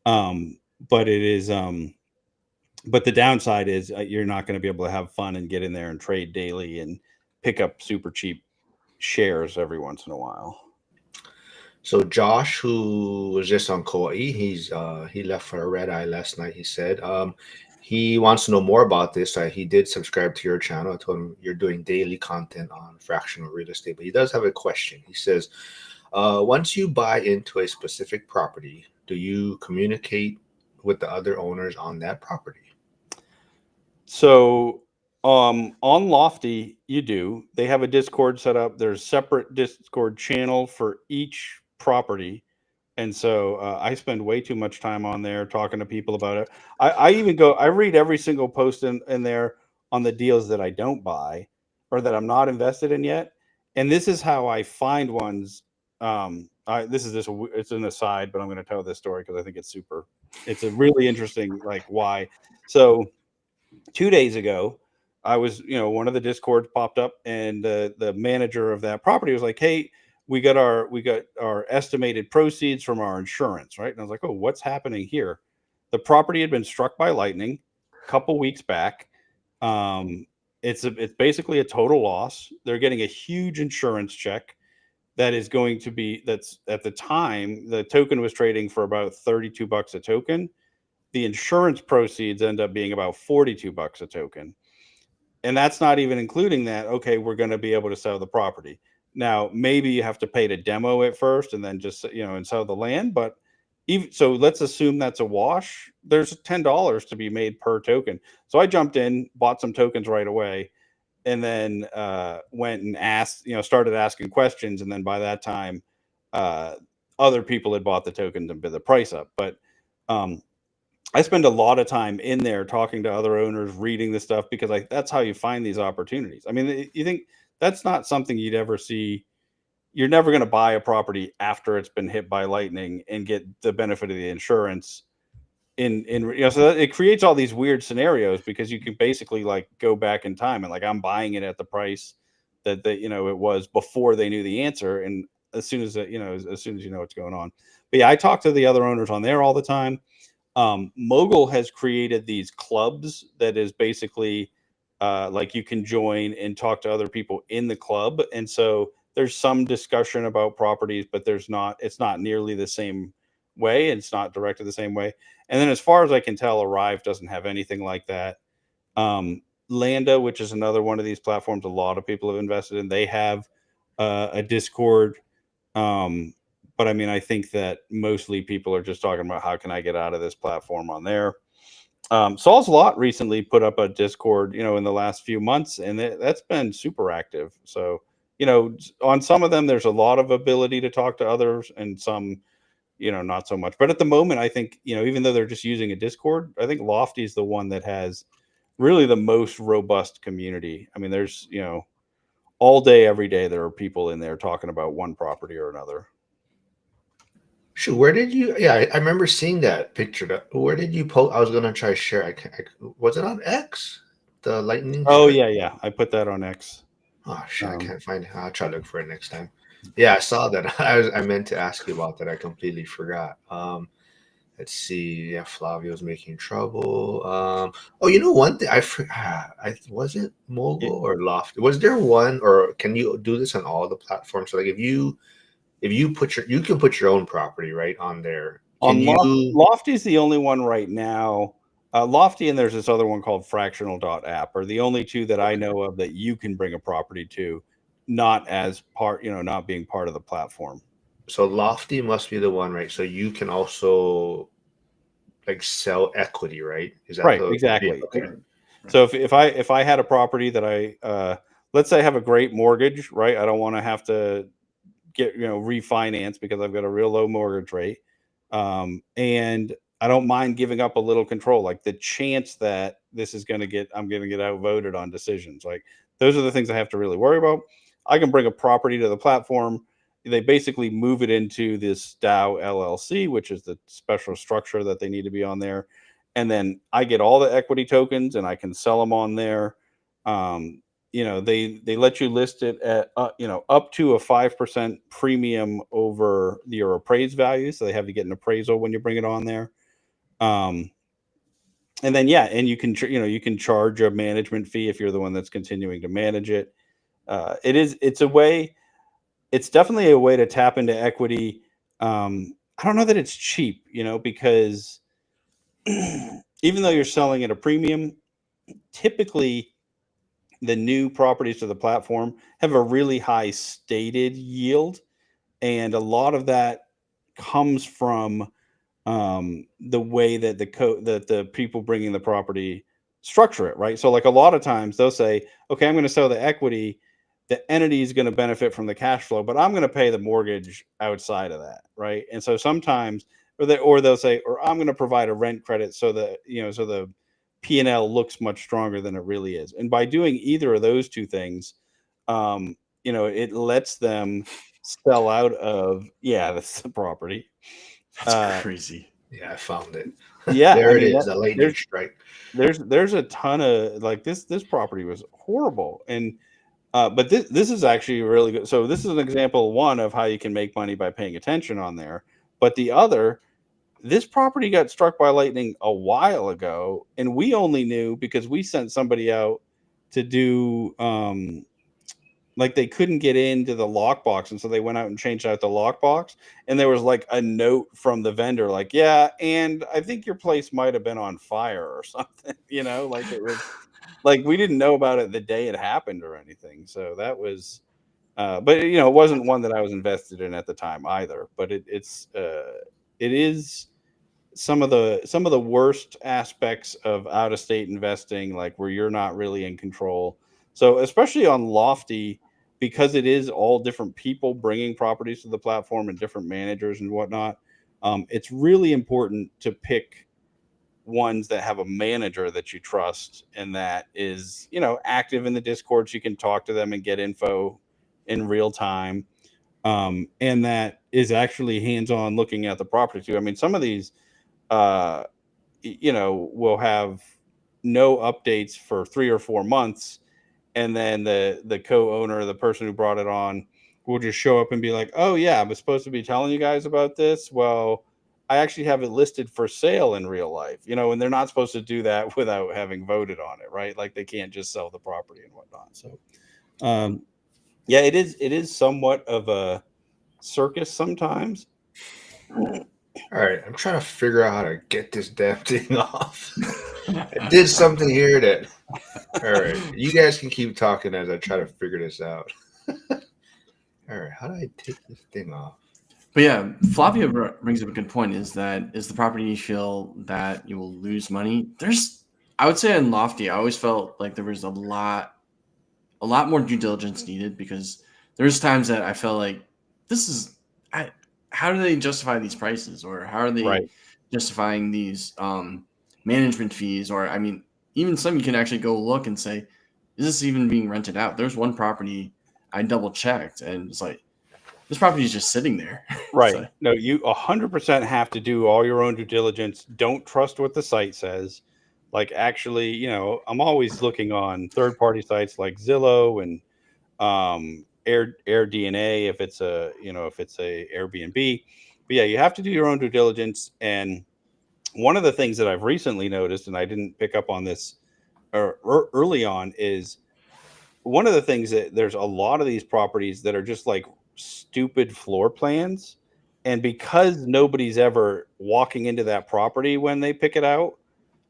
Um, but it is but the downside is you're not going to be able to have fun and get in there and trade daily and pick up super cheap shares every once in a while. So Josh, who was just on Kauai, he left for a red eye last night. He said he wants to know more about this. He did subscribe to your channel. I told him you're doing daily content on fractional real estate, but he does have a question. He says, once you buy into a specific property, do you communicate with the other owners on that property? So on Lofty, you do. They have a Discord set up. There's separate Discord channel for each property. And so I spend way too much time on there talking to people about it. I even go, I read every single post in there on the deals that I don't buy or that I'm not invested in yet. And this is how I find ones. This is just, it's an aside, but I'm going to tell this story because I think it's a really interesting, like why. So 2 days ago, I was, one of the discords popped up, and the manager of that property was like, "Hey, we got our estimated proceeds from our insurance, right?" And I was like, "Oh, what's happening here?" The property had been struck by lightning a couple weeks back. Um, it's basically a total loss. They're getting a huge insurance check that is going to be that's at the time the token was trading for about $32 a token. The insurance proceeds end up being about $42 a token. And that's not even including that, okay, we're going to be able to sell the property. Now, maybe you have to pay to demo it first and then just, and sell the land. But even so, let's assume that's a wash. There's $10 to be made per token. So I jumped in, bought some tokens right away, and then went and asked, started asking questions. And then by that time, uh, other people had bought the tokens and bid the price up. But um, I spend a lot of time in there talking to other owners, reading this stuff because that's how you find these opportunities. I mean, you think that's not something you'd ever see. You're never going to buy a property after it's been hit by lightning and get the benefit of the insurance so it creates all these weird scenarios because you can basically like go back in time and like I'm buying it at the price that it was before they knew the answer, and as soon as as soon as you know what's going on. But yeah, I talk to the other owners on there all the time. Mogul has created these clubs that is basically like you can join and talk to other people in the club, and so there's some discussion about properties, but it's not nearly the same way. It's not directed the same way. And then, as far as I can tell, Arrive doesn't have anything like that. Landa, which is another one of these platforms, a lot of people have invested in. They have a Discord. Um, but I mean, I think that mostly people are just talking about how can I get out of this platform on there. Saul's Lot recently put up a Discord, in the last few months, and that's been super active. So, on some of them, there's a lot of ability to talk to others, and some, not so much. But at the moment, I think, even though they're just using a Discord, I think Lofty is the one that has really the most robust community. I mean, there's, all day, every day, there are people in there talking about one property or another. Shoot, where did you? Yeah, I remember seeing that picture. Where did you post? I was gonna try to share. Was it on X? The lightning Oh strike? yeah, I put that on X. Oh shit, I Um, can't find it. I'll try to look for it next time. Yeah, I saw that. I meant to ask you about that. I completely forgot. Let's see. Yeah, Flavio's making trouble. Oh, you know one thing I was it it, Mogul or Loft? Was there one, or can you do this on all the platforms? So like if you you can put your own property right on there. Can on you? Lofty is the only one right now. Lofty and there's this other one called Fractional App are the only two that I Okay. know of that you can bring a property to, not as part, not being part of the platform. So Lofty must be the one, right? So you can also like sell equity, right? Is that Right, the yeah, exactly. okay? So if I had a property that I let's say I have a great mortgage, right? I don't want to have to get refinance because I've got a real low mortgage rate, and I don't mind giving up a little control. Like the chance that I'm going to get outvoted on decisions. Like those are the things I have to really worry about. I can bring a property to the platform. They basically move it into this DAO LLC, which is the special structure that they need to be on there, and then I get all the equity tokens and I can sell them on there. Um, they let you list it at up to a 5% premium over your appraised value, so they have you get an appraisal when you bring it on there. Um, and then and you can you can charge a management fee if you're the one that's continuing to manage it. It's a way. It's definitely a way to tap into equity. I don't know that it's cheap, because even though you're selling at a premium, typically the new properties to the platform have a really high stated yield, and a lot of that comes from the way that that the people bringing the property structure it, right? So like a lot of times they'll say, okay, I'm going to sell the equity, the entity is going to benefit from the cash flow, but I'm going to pay the mortgage outside of that, right? And so sometimes, or they'll say, or I'm going to provide a rent credit so that so the P&L looks much stronger than it really is. And by doing either of those two things, it lets them sell out of that's the property. That's crazy. Yeah, I found it. Yeah, I There it mean is, that the lightning there's strike. there's a ton of like this property was horrible, and but this is actually really good. So this is an example one of how you can make money by paying attention on there. But the other, this property got struck by lightning a while ago, and we only knew because we sent somebody out to do like they couldn't get into the lockbox, and so they went out and changed out the lockbox, and there was like a note from the vendor like, yeah, and I think your place might have been on fire or something. Like it was like we didn't know about it the day it happened or anything. So that was but it wasn't one that I was invested in at the time either, but it is some of the worst aspects of out of state investing, like where you're not really in control. So especially on Lofty, because it is all different people bringing properties to the platform and different managers and whatnot, it's really important to pick ones that have a manager that you trust and that is active in the discords. You can talk to them and get info in real time, and that is actually hands-on looking at the property too. I mean, some of these uh, will have no updates for 3 or 4 months, and then the co-owner, the person who brought it on, will just show up and be like, "Oh yeah, I was supposed to be telling you guys about this. Well, I actually have it listed for sale in real life." And they're not supposed to do that without having voted on it, right? Like they can't just sell the property and whatnot. So, um, yeah, it is somewhat of a circus sometimes. All right, I'm trying to figure out how to get this damn thing off. I did something here that. All right, you guys can keep talking as I try to figure this out. All right, how do I take this thing off? But yeah, Flavia brings up a good point. Is the property you feel that you will lose money? I would say in Lofty, I always felt like there was a lot more due diligence needed because there's times that I felt like this is I, how do they justify these prices, or how are they Right. justifying these management fees, or I mean even some you can actually go look and say, is this even being rented out? There's one property I double checked and it's like this property is just sitting there. Right. So No, you 100% have to do all your own due diligence. Don't trust what the site says. Like, actually, I'm always looking on third party sites like Zillow and AirDNA if it's a Airbnb. But yeah, you have to do your own due diligence. And one of the things that I've recently noticed, and I didn't pick up on this early on, is one of the things that there's a lot of these properties that are just like stupid floor plans. And because nobody's ever walking into that property when they pick it out,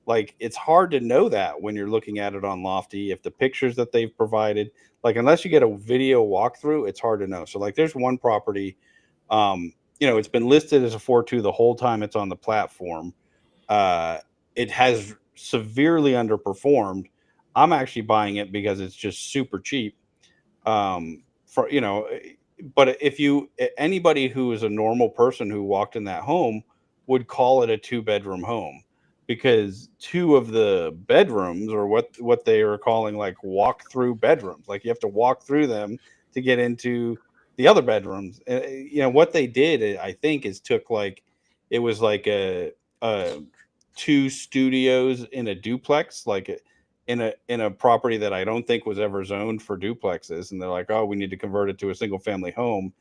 like it's hard to know that when you're looking at it on Lofty, if the pictures that they've provided, like unless you get a video walkthrough, it's hard to know. So like there's one property, it's been listed as a 4.2 the whole time it's on the platform. It has severely underperformed. I'm actually buying it because it's just super cheap. For but if anybody who is a normal person who walked in that home would call it a 2-bedroom home, because two of the bedrooms are what they are calling like walk through bedrooms. Like you have to walk through them to get into the other bedrooms. What they did, I think, is took like it was like a two studios in a duplex, like in a property that I don't think was ever zoned for duplexes, and they're like, oh, we need to convert it to a single family home,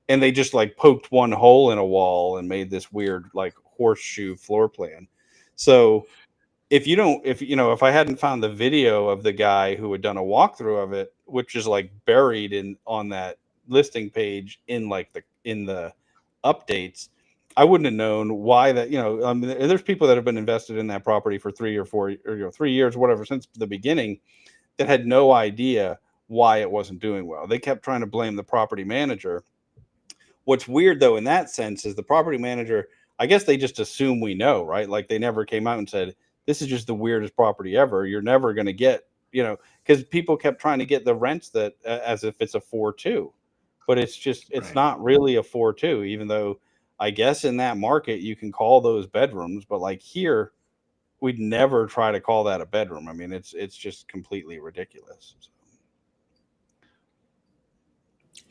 and they just like poked one hole in a wall and made this weird like horseshoe floor plan. So if you don't, if I hadn't found the video of the guy who had done a walkthrough of it, which is like buried in on that listing page in like the updates, I wouldn't have known why that. There's people that have been invested in that property for 3 or 4 or 3 years, whatever, since the beginning, that had no idea why it wasn't doing well. They kept trying to blame the property manager. What's weird though in that sense is the property manager, I guess they just assume we know, right? Like they never came out and said, this is just the weirdest property ever. You're never going to get, because people kept trying to get the rents that as if it's a 4.2, but it's Right. not really a 4.2, even though I guess in that market you can call those bedrooms, but like here, we'd never try to call that a bedroom. I mean, it's just completely ridiculous.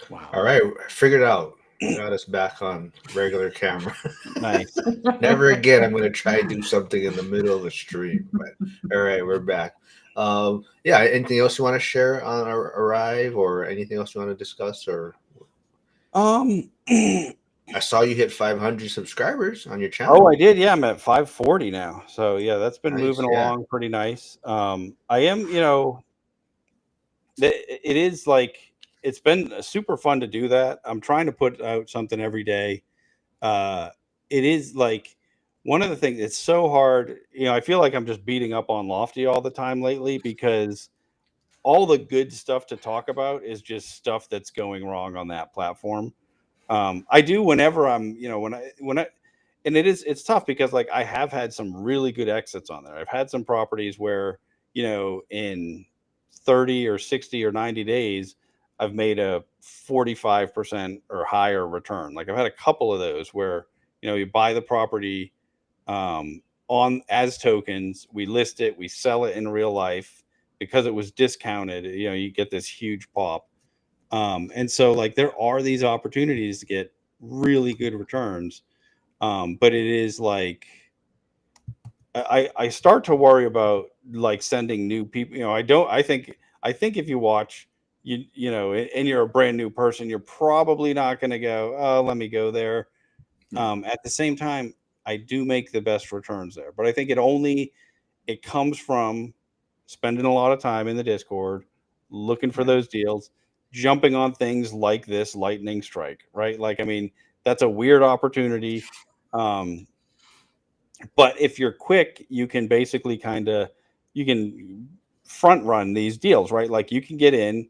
Wow. All right, figured it out. Got us back on regular camera. Nice. Never again. I'm going to try to do something in the middle of the stream. But all right, we're back. Yeah. Anything else you want to share on our arrive, or anything else you want to discuss? Or Um, I saw you hit 500 subscribers on your Oh, channel. I did. Yeah, I'm at 540 now. So yeah, that's been Nice. moving Yeah. along pretty nice. I am, it is like it's been super fun to do that. I'm trying to put out something every day. Uh, it is like one of the things. It's so hard. I feel like I'm just beating up on Lofty all the time lately because all the good stuff to talk about is just stuff that's going wrong on that platform. I do whenever I'm, when I, and it's tough because like I have had some really good exits on there. I've had some properties where, in 30 or 60 or 90 days, I've made a 45% or higher return. Like I've had a couple of those where, you buy the property on as tokens, we list it, we sell it in real life because it was discounted, you get this huge pop. And so like there are these opportunities to get really good returns. But it is like I start to worry about like sending new people. I think if you watch and you're a brand new person, you're probably not going to go, oh, let me go there. At the same time, I do make the best returns there, but I think it comes from spending a lot of time in the Discord, looking for Right. those deals, jumping on things like this lightning strike, right? Like, I mean, that's a weird opportunity. Um, but if you're quick, you can basically you can front run these deals, right? Like you can get in,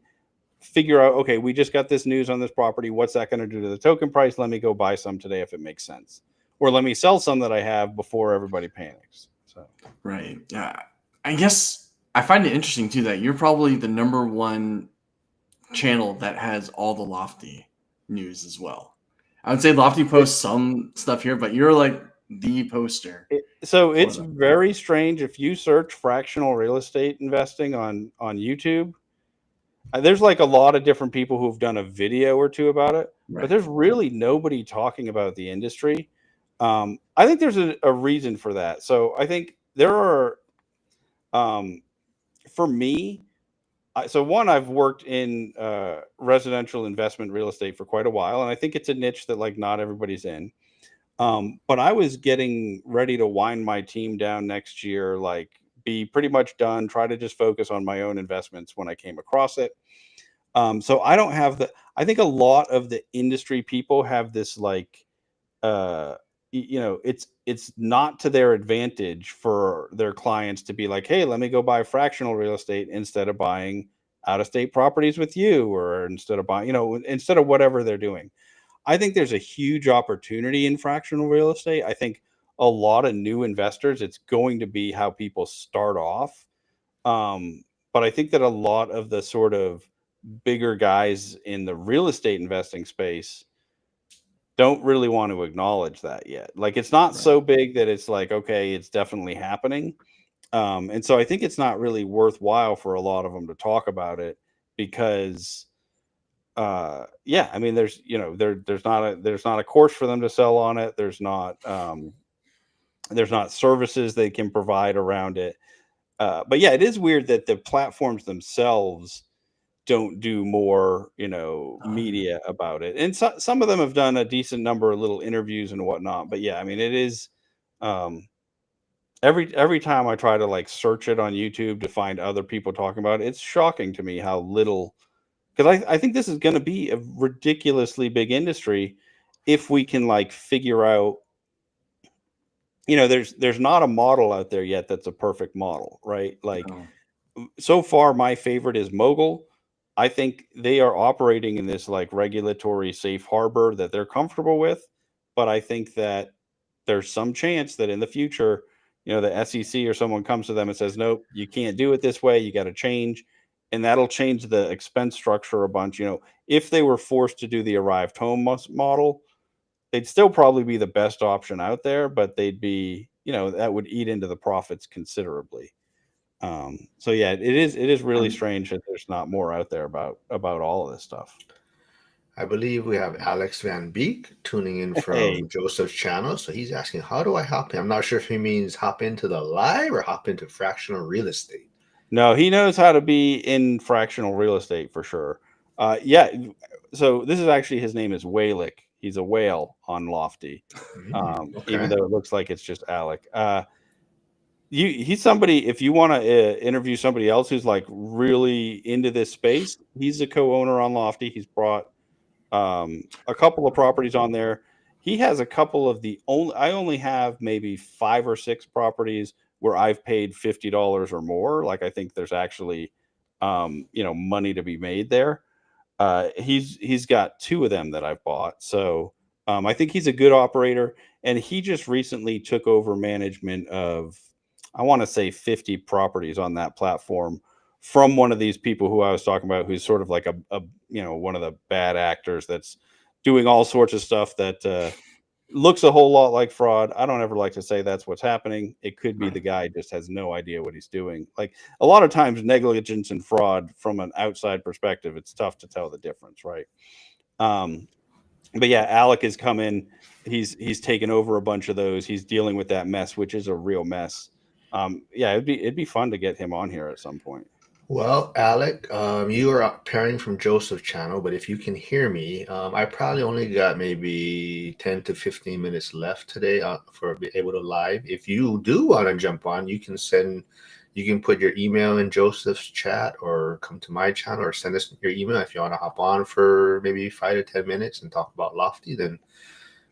figure out, okay, we just got this news on this property. What's that going to do to the token price? Let me go buy some today if it makes sense. Or let me sell some that I have before everybody panics. So Right. Yeah. I guess I find it interesting too that you're probably the number one channel that has all the Lofty news as well. I would say Lofty posts some stuff here, but you're like the poster so for it's them. very strange if you search fractional real estate investing on YouTube. There's like a lot of different people who've done a video or two about it, but Right. there's really nobody talking about the industry. I think there's a reason for that. So I think there are, um, for me, so one, I've worked in residential investment real estate for quite a while, and I think it's a niche that like not everybody's in. But I was getting ready to wind my team down next year, like be pretty much done, try to just focus on my own investments when I came across it. So I don't have I think a lot of the industry people have this like, uh, it's not to their advantage for their clients to be like, hey, let me go buy fractional real estate instead of buying out of state properties with you, or instead of buying, instead of whatever they're doing. I think there's a huge opportunity in fractional real estate. I think a lot of new investors, it's going to be how people start off. Um, but I think that a lot of the sort of bigger guys in the real estate investing space don't really want to acknowledge that yet. Like it's not Right. so big that it's like, okay, it's definitely happening. And so I think it's not really worthwhile for a lot of them to talk about it because yeah, I mean there's not a course for them to sell on it. There's not services they can provide around it. But yeah, it is weird that the platforms themselves don't do more, Yeah. media about it. And some of them have done a decent number of little interviews and whatnot. But yeah, I mean, it is, um, every time I try to like search it on YouTube to find other people talking about it, it's shocking to me how little, because I think this is going to be a ridiculously big industry if we can like figure out, there's not a model out there yet that's a perfect model, right? Like No. so far my favorite is Mogul. I think they are operating in this like regulatory safe harbor that they're comfortable with, but I think that there's some chance that in the future, the SEC or someone comes to them and says, "Nope, you can't do it this way. You got to change." And that'll change the expense structure a bunch. If they were forced to do the arrived home model, they'd still probably be the best option out there, but they'd be, that would eat into the profits considerably. So yeah, it is really Um, strange that there's not more out there about all of this stuff. I believe we have Alex Van Beek tuning in Hey, from Joseph's channel. So he's asking, how do I hop in? I'm not sure if he means hop into the live or hop into fractional real estate. no, he knows how to be in fractional real estate for sure. Yeah, so this is actually his name is Whalick. He's a whale on Lofty, even Okay. though it looks like it's just Alec. He's somebody. If you want to interview somebody else who's like really into this space, he's a co-owner on Lofty. He's brought a couple of properties on there. He has a couple of the only. I only have maybe 5 or 6 properties where I've paid $50 or more. Like I think there's actually, money to be made there. He's got 2 of them that I've bought. So I think he's a good operator, and he just recently took over management of, I want to say 50 properties on that platform from one of these people who I was talking about, who's sort of like a one of the bad actors that's doing all sorts of stuff that looks a whole lot like fraud. I don't ever like to say that's what's happening. It could be the right. guy just has no idea what he's doing. Like a lot of times, negligence and fraud from an outside perspective, it's tough to tell the difference, right? Um, but yeah, Alec has come in. He's taken over a bunch of those. He's dealing with that mess, which is a real mess. Yeah, it'd be fun to get him on here at some point. Well, Alec, you are pairing from Joseph's channel, but if you can hear me, I probably only got maybe 10 to 15 minutes left today for be able to live. If you do want to jump on, you can put your email in Joseph's chat or come to my channel or send us your email if you want to hop on for maybe 5 to 10 minutes and talk about Lofty, then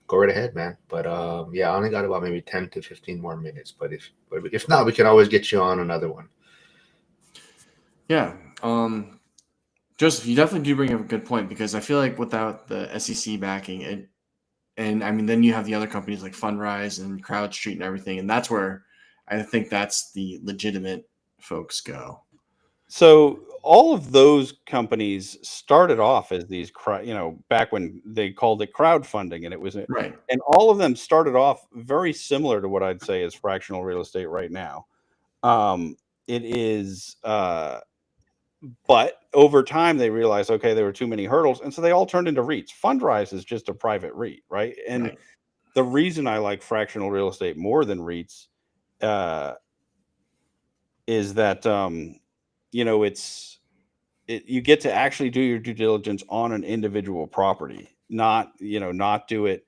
go right ahead, man. But yeah, I only got about maybe 10 to 15 more minutes. But if not, we can always get you on another one. Yeah. Joseph, you definitely do bring up a good point because I feel like without the SEC backing it, and I mean, then you have the other companies like Fundrise and CrowdStreet and everything, and that's where I think that's the legitimate folks go. So all of those companies started off as these, back when they called it crowdfunding, and Right. and all of them started off very similar to what I'd say is fractional real estate right now. It is, but over time they realized, okay, there were too many hurdles, and so they all turned into REITs. Fundrise is just a private REIT, right? And Right. the reason I like fractional real estate more than REITs, uh, is that, it's you get to actually do your due diligence on an individual property, not do it,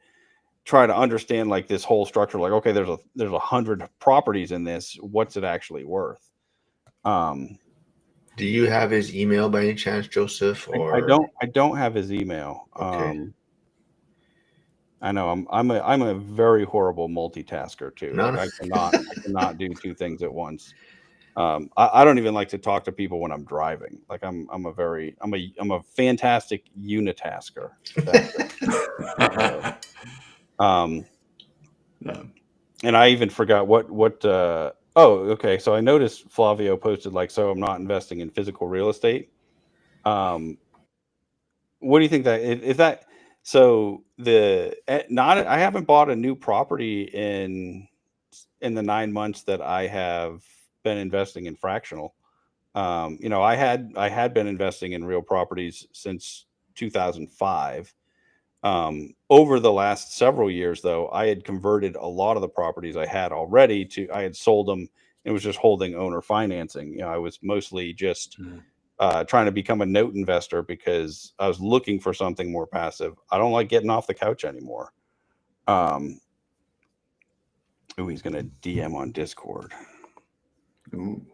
try to understand like this whole structure, like, okay, there's 100 properties in this, what's it actually worth? um Do you have his email by any chance, Joseph? I Or don't have his email. okay, I know I'm a very horrible multitasker too. no, Like no. I cannot do 2 things at once. I don't even like to talk to people when I'm driving. Like I'm a fantastic unitasker, if that's a word. Um, Yeah. and I even forgot what. Oh, okay. So I noticed Flavio posted like, so I'm not investing in physical real estate. Um, what do you think that if that? So not I haven't bought a new property in the 9 months that I have been investing in fractional. I had been investing in real properties since 2005. Over the last several years, though, I had converted a lot of the properties I had already to, I had sold them and was just holding owner financing. I was mostly just Mhm. trying to become a note investor because I was looking for something more passive. I don't like getting off the couch anymore. Um, Oh, he's gonna DM on Discord. Ooh.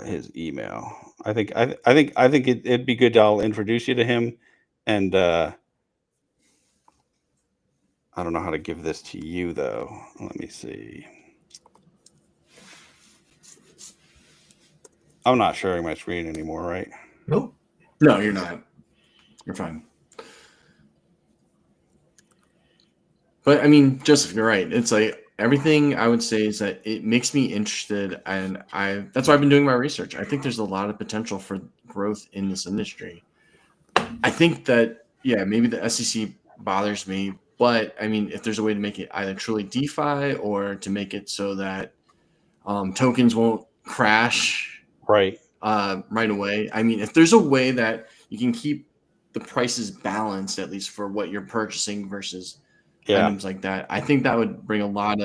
His email. I think it'd be good. I'll introduce you to him, and I don't know how to give this to you though. Let me see. I'm not sharing my screen anymore, right? Nope. No, you're not. You're fine. But I mean, Joseph, you're right. It's like everything I would say is that it makes me interested, and that's why I've been doing my research. I think there's a lot of potential for growth in this industry. I think that yeah, maybe the SEC bothers me, but I mean, if there's a way to make it either truly DeFi or to make it so that tokens won't crash Right. right away. I mean, if there's a way that you can keep the prices balanced, at least for what you're purchasing versus Yeah. items like that, I think that would bring a lot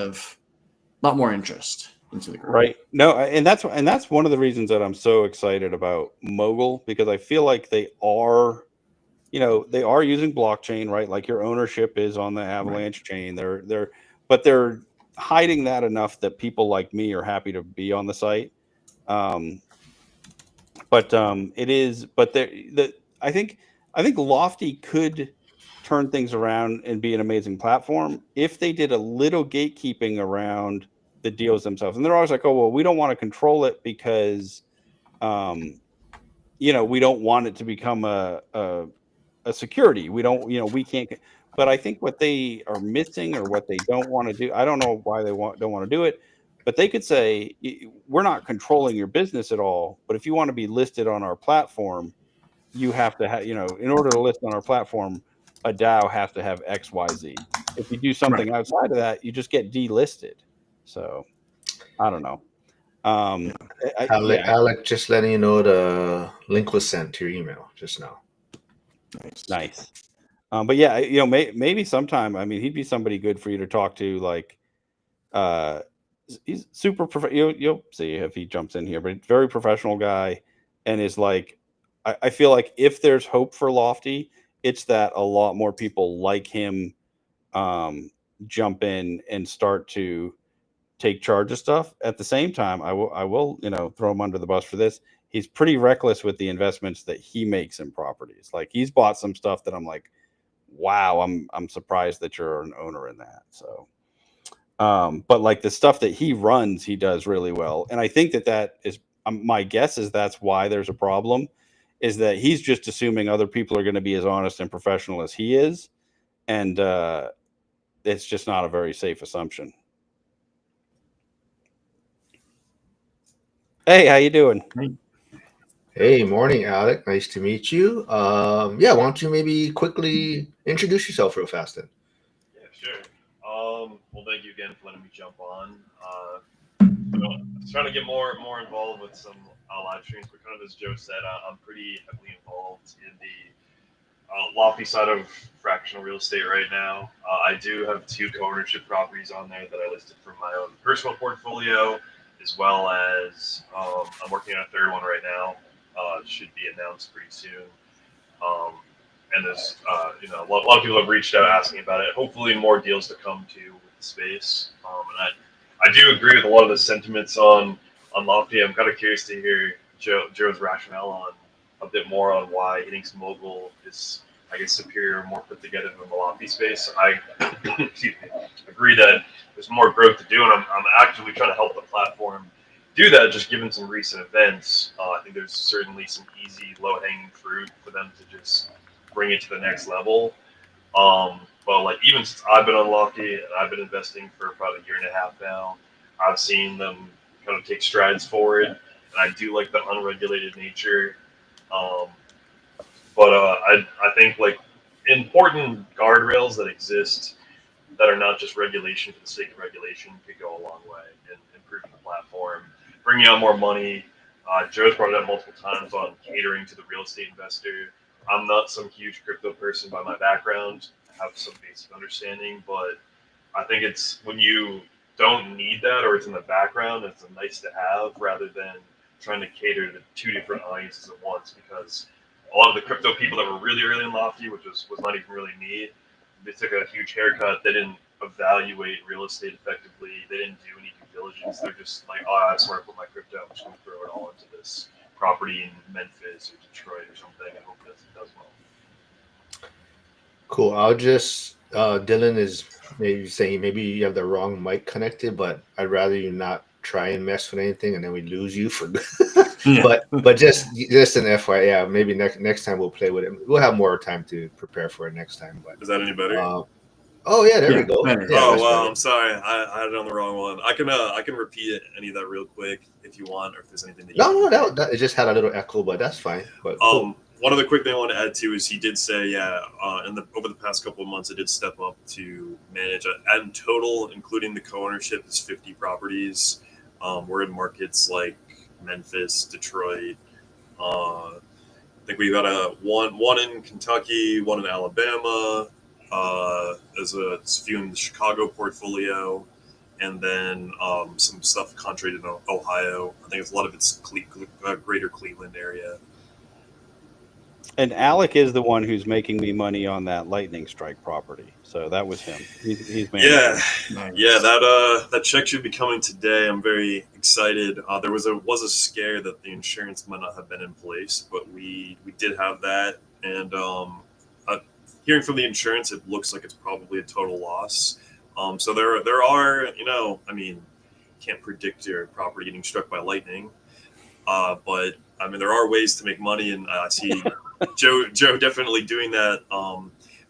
more interest into the group. Right. No, and that's one of the reasons that I'm so excited about Mogul, because I feel like they are using blockchain, right? Like your ownership is on the Right. Avalanche chain. But they're hiding that enough that people like me are happy to be on the site. Um, but it is, but there, the I think Lofty could turn things around and be an amazing platform if they did a little gatekeeping around the deals themselves. And they're always like, oh well, we don't want to control it because um, we don't want it to become a security. We don't, we can't. But I think what they are missing or what they don't want to do, I don't know why don't want to do it, but they could say, we're not controlling your business at all. But if you want to be listed on our platform, you have to have, in order to list on our platform, a DAO has to have X, Y, Z. If you do Right. something outside of that, you just get delisted. So I don't know. Yeah. Um, Alec, yeah, Alec, just letting you know the link was sent to your email just now. Nice. nice. But yeah, maybe sometime. I mean, he'd be somebody good for you to talk to. Like, uh, he's super. You'll see if he jumps in here, but very professional guy, and is like, I feel like if there's hope for Lofty, it's that a lot more people like him um, jump in and start to take charge of stuff. At the same time, I will throw him under the bus for this. He's pretty reckless with the investments that he makes in properties. Like he's bought some stuff that I'm like, wow, I'm surprised that you're an owner in that. So, but like the stuff that he runs, he does really well, and I think that is my guess is that's why there's a problem, is that he's just assuming other people are going to be as honest and professional as he is, and it's just not a very safe assumption. Hey, how you doing? Right. Hey, morning, Alec. Nice to meet you. Yeah, why don't you maybe quickly introduce yourself real fast then? Yeah, sure. Well, thank you again for letting me jump on. I was trying to get more involved with some live streams, but kind of as Joe said, I'm pretty heavily involved in the lofty side of fractional real estate right now. I do have two co-ownership properties on there that I listed from my own personal portfolio, as well as I'm working on a third one right now. Should be announced pretty soon. Um, and there's, a lot of people have reached out asking about it. Hopefully, more deals to come to with the space. And I do agree with a lot of the sentiments on Lofty. I'm kind of curious to hear Joe's rationale on a bit more on why he thinks Mogul is, I guess, superior, more put together than the Lofty space. I excuse me, agree that there's more growth to do, and I'm actively trying to help the platform do that. Just given some recent events, I think there's certainly some easy, low-hanging fruit for them to just bring it to the next level. But like even since I've been on Lofty and I've been investing for probably a year and a half now, I've seen them kind of take strides forward, and I do like the unregulated nature. Um, but I think like important guardrails that exist that are not just regulation for the sake of regulation could go a long way in improving the platform, bringing on more money. Joe's brought it up multiple times on catering to the real estate investor. I'm not some huge crypto person by my background. I have some basic understanding, but I think it's when you don't need that or it's in the background, it's a nice to have rather than trying to cater to two different audiences at once. Because a lot of the crypto people that were really early in Lofty, which was not even really me, they took a huge haircut. They didn't evaluate real estate effectively. They didn't do any due diligence. They're just like, oh, that's where I put my crypto. I'm just going to throw it all into this property in Memphis or Detroit or something and hope that it does well. Cool. I'll just Dylan is maybe saying maybe you have the wrong mic connected, but I'd rather you not try and mess with anything and then we lose you for Yeah. but just an FYI, yeah, maybe next time we'll play with it. We'll have more time to prepare for it next time. But Is that any better? oh yeah, there we Yeah, go. better. Yeah, Oh that's wow, better. I'm sorry. I had it on the wrong one. I can repeat any of that real quick if you want, or if there's anything that you No, that it just had a little echo, but that's fine. But cool. One other quick thing I want to add too is he did say, yeah, over the past couple of months, it did step up to manage. And total, including the co-ownership, is 50 properties. We're in markets like Memphis, Detroit. I think we got one in Kentucky, one in Alabama. There's a few in the Chicago portfolio, and then some stuff concentrated in Ohio. I think it's a lot of it's greater Cleveland area. And Alec is the one who's making me money on that lightning strike property. So that was him. He's Yeah, Nice. yeah. That check should be coming today. I'm very excited. There was a scare that the insurance might not have been in place, but we did have that. And hearing from the insurance, it looks like it's probably a total loss. So there are, I mean, can't predict your property getting struck by lightning, but I mean there are ways to make money, and I see Joe definitely doing that.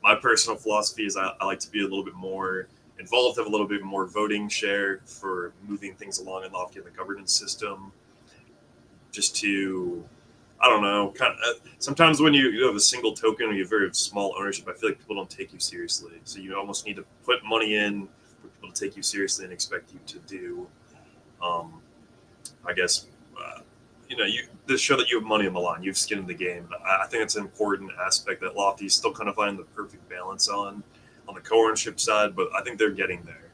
My personal philosophy is I like to be a little bit more involved, have a little bit more voting share for moving things along and in the governance system. Just to, I don't know, kind of. Sometimes when you have a single token or you have very small ownership, I feel like people don't take you seriously. So you almost need to put money in for people to take you seriously and expect you to do. I guess you to show that you have money on the line, you have skin in the game. I think it's an important aspect that Lofty's still kind of finding the perfect balance on the co-ownership side, but I think they're getting there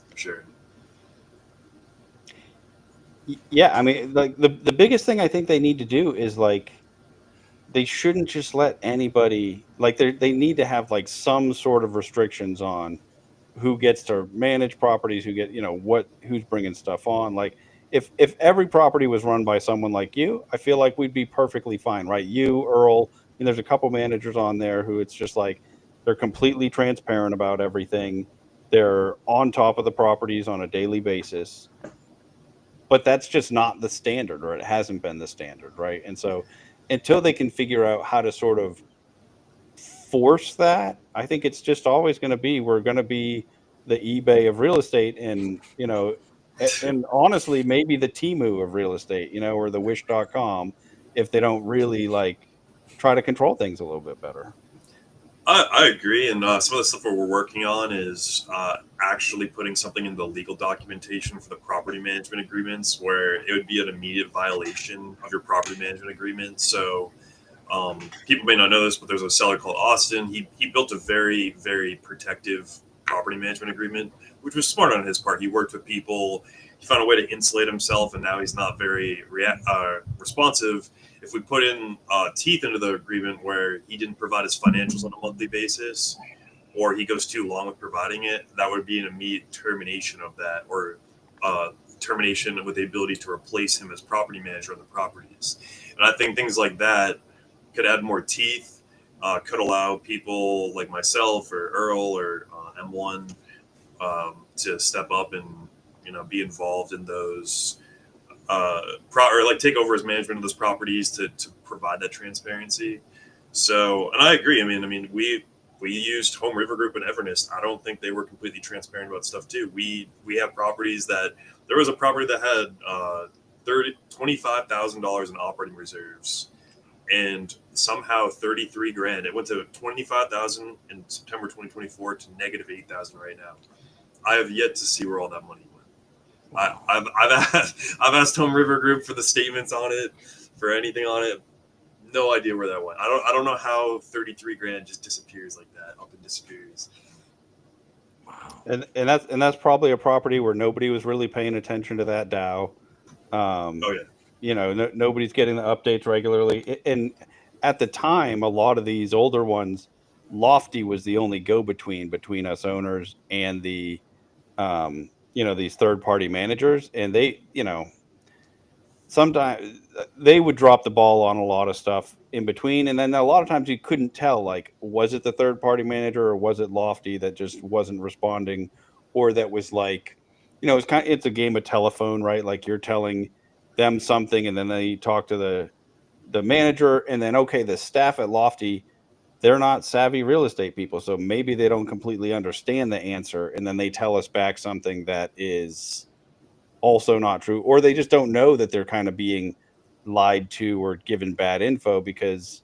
for sure. Yeah, I mean, like the biggest thing I think they need to do is like they shouldn't just let anybody like they need to have like some sort of restrictions on who gets to manage properties, who get who's bringing stuff on. Like if every property was run by someone like you, I feel like we'd be perfectly fine, right? You, Earl, and there's a couple managers on there who it's just like they're completely transparent about everything. They're on top of the properties on a daily basis. But that's just not the standard, or it hasn't been the standard, right? And so until they can figure out how to sort of force that, I think it's just always going to be we're going to be the eBay of real estate, and and honestly maybe the Temu of real estate, or the wish.com, if they don't really like try to control things a little bit better. I agree, and some of the stuff we're working on is actually putting something in the legal documentation for the property management agreements, where it would be an immediate violation of your property management agreement. So people may not know this, but there's a seller called Austin. He built a very, very protective property management agreement, which was smart on his part. He worked with people. He found a way to insulate himself, and now he's not very responsive. If we put in teeth into the agreement where he didn't provide his financials on a monthly basis, or he goes too long with providing it, that would be an immediate termination of that, or termination with the ability to replace him as property manager on the properties. And I think things like that could add more teeth, could allow people like myself or Earl or M1 to step up and be involved in those or like take over his management of those properties to provide that transparency. So, and I agree. I mean, we used Home River Group and Evernest. I don't think they were completely transparent about stuff too. We have properties that there was a property that had $25,000 in operating reserves, and somehow 33 grand. It went to 25,000 in September 2024 to negative 8,000 right now. I have yet to see where all that money went. I've asked Home River Group for the statements on it, for anything on it. No idea where that went. I don't know how 33 grand just disappears like that. Up and disappears. Wow. And that's probably a property where nobody was really paying attention to that DAO. Oh yeah. Nobody's getting the updates regularly. And at the time, a lot of these older ones Lofty was the only between us owners and the these third party managers, and they sometimes they would drop the ball on a lot of stuff in between, and then a lot of times you couldn't tell, like, was it the third party manager or was it Lofty that just wasn't responding, or that was like, it's a game of telephone, right? Like, you're telling them something and then they talk to the manager, and then, okay, the staff at Lofty, they're not savvy real estate people, so maybe they don't completely understand the answer, and then they tell us back something that is also not true, or they just don't know that they're kind of being lied to or given bad info because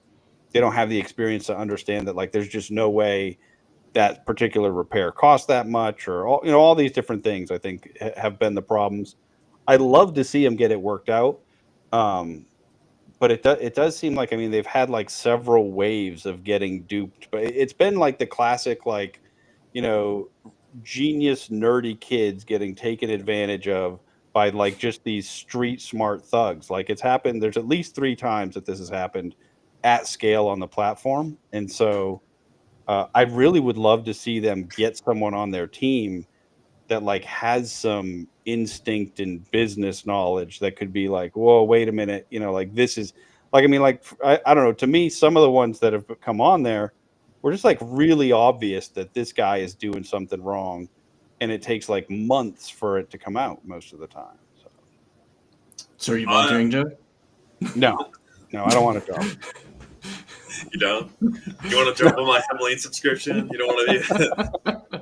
they don't have the experience to understand that, like, there's just no way that particular repair costs that much, or all these different things I think have been the problems. I'd love to see them get it worked out. um but it does seem like, I mean, they've had like several waves of getting duped, but it's been like the classic, like, you know genius nerdy kids getting taken advantage of by like just these street smart thugs. Like, it's happened, there's at least 3 times that this has happened at scale on the platform. And so I really would love to see them get someone on their team that, like, has some instinct and business knowledge that could be like, whoa, wait a minute, like, this is, like, I mean, like, I don't know, to me, some of the ones that have come on there were just like really obvious that this guy is doing something wrong, and it takes like months for it to come out most of the time. So are you Uh, volunteering, Joe? No, I don't want to drop. you don't? You want to jump on my Hemlane subscription? You don't want to be.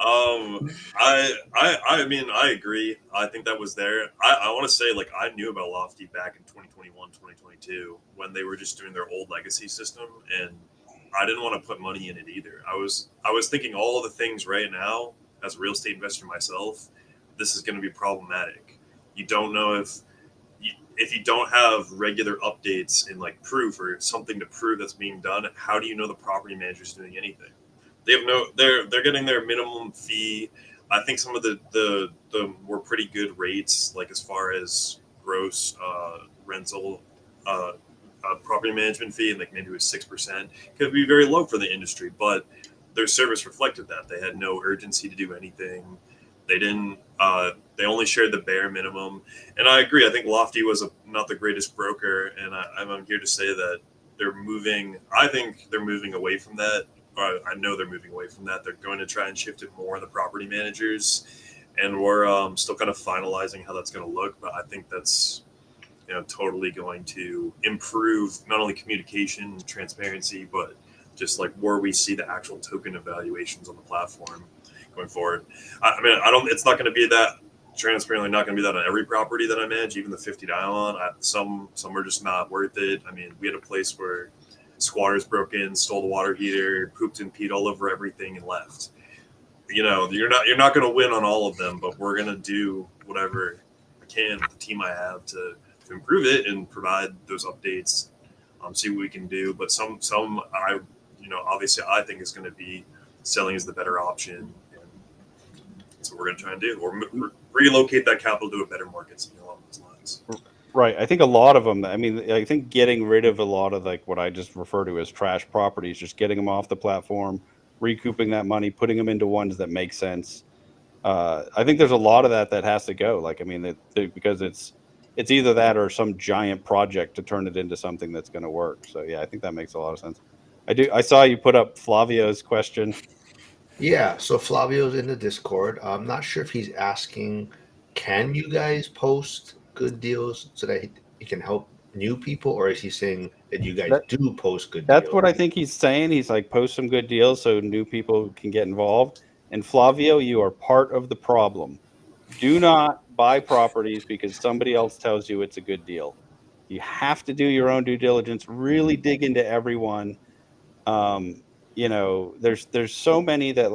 I mean, I agree. I think that was there. I want to say, like, I knew about Lofty back in 2021, 2022 when they were just doing their old legacy system, and I didn't want to put money in it either. I was thinking all the things right now as a real estate investor myself. This is going to be problematic. You don't know if you don't have regular updates and like proof or something to prove that's being done. How do you know the property manager's doing anything? They have no. They're getting their minimum fee. I think some of the were pretty good rates, like as far as gross rental property management fee, and like maybe it was 6%. Could be very low for the industry, but their service reflected that they had no urgency to do anything. They didn't. They only shared the bare minimum, and I agree. I think Lofty was not the greatest broker, and I'm here to say that they're moving. I think they're moving away from that. I know they're moving away from that. They're going to try and shift it more on the property managers, and we're still kind of finalizing how that's going to look. But I think that's totally going to improve not only communication and transparency, but just like where we see the actual token evaluations on the platform going forward. I mean, I don't. It's not going to be that transparently. Not going to be that on every property that I manage, even the 50 dial on. Some are just not worth it. I mean, we had a place where squatters broke in, stole the water heater, pooped and peed all over everything, and left. You're not going to win on all of them, but we're going to do whatever I can with the team I have to improve it and provide those updates. See what we can do. But some obviously I think is going to be selling is the better option, and that's what we're going to try and do, or relocate that capital to a better market, something along those lines. Right. I think a lot of them, I mean, I think getting rid of a lot of like what I just refer to as trash properties, just getting them off the platform, recouping that money, putting them into ones that make sense. I think there's a lot of that has to go. Like, I mean, because it's either that or some giant project to turn it into something that's going to work. So yeah, I think that makes a lot of sense. I saw you put up Flavio's question. Yeah, so Flavio's in the Discord. I'm not sure if he's asking, can you guys post good deals so that he can help new people, or is he saying that you guys That, do post good that's deals? what I think he's saying. He's like, post some good deals so new people can get involved. And Flavio, you are part of the problem. Do not buy properties because somebody else tells you it's a good deal. You have to do your own due diligence, really dig into everyone. There's so many that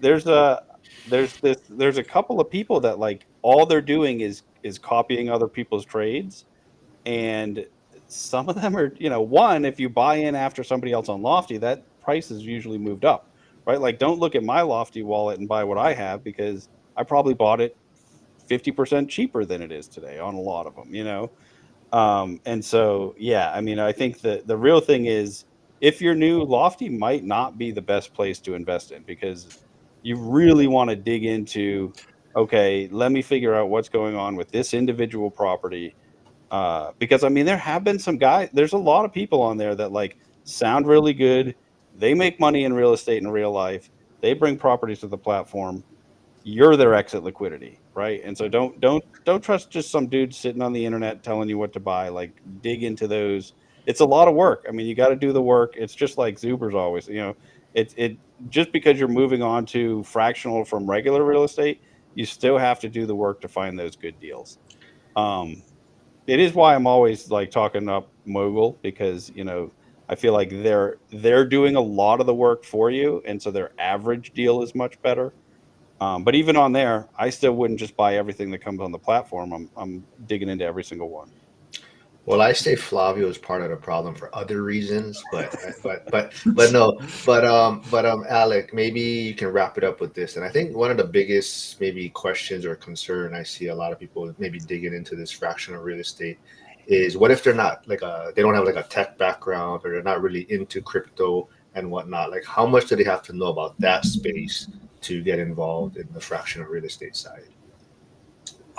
there's a there's a couple of people that, like, all they're doing is copying other people's trades. And some of them are, one, if you buy in after somebody else on Lofty, that price is usually moved up, right? Like, don't look at my Lofty wallet and buy what I have, because I probably bought it 50% cheaper than it is today on a lot of them. And so, yeah, I mean, I think the real thing is if you're new, Lofty might not be the best place to invest in, because you really want to dig into, okay, let me figure out what's going on with this individual property. Because I mean, there have been some guys, there's a lot of people on there that like sound really good. They make money in real estate in real life. They bring properties to the platform. You're their exit liquidity, right? And so don't trust just some dude sitting on the internet telling you what to buy. Like, dig into those. It's a lot of work. I mean, you got to do the work. It's just like Zuber's always, it just because you're moving on to fractional from regular real estate, you still have to do the work to find those good deals. It is why I'm always like talking up Mogul, because I feel like they're doing a lot of the work for you, and so their average deal is much better. But even on there, I still wouldn't just buy everything that comes on the platform. I'm digging into every single one. Well, I say Flavio is part of the problem for other reasons, but no, Alec, maybe you can wrap it up with this. And I think one of the biggest maybe questions or concern I see a lot of people maybe digging into this fractional real estate is, what if they're not like they don't have like a tech background, or they're not really into crypto and whatnot? Like, how much do they have to know about that space to get involved in the fractional real estate side?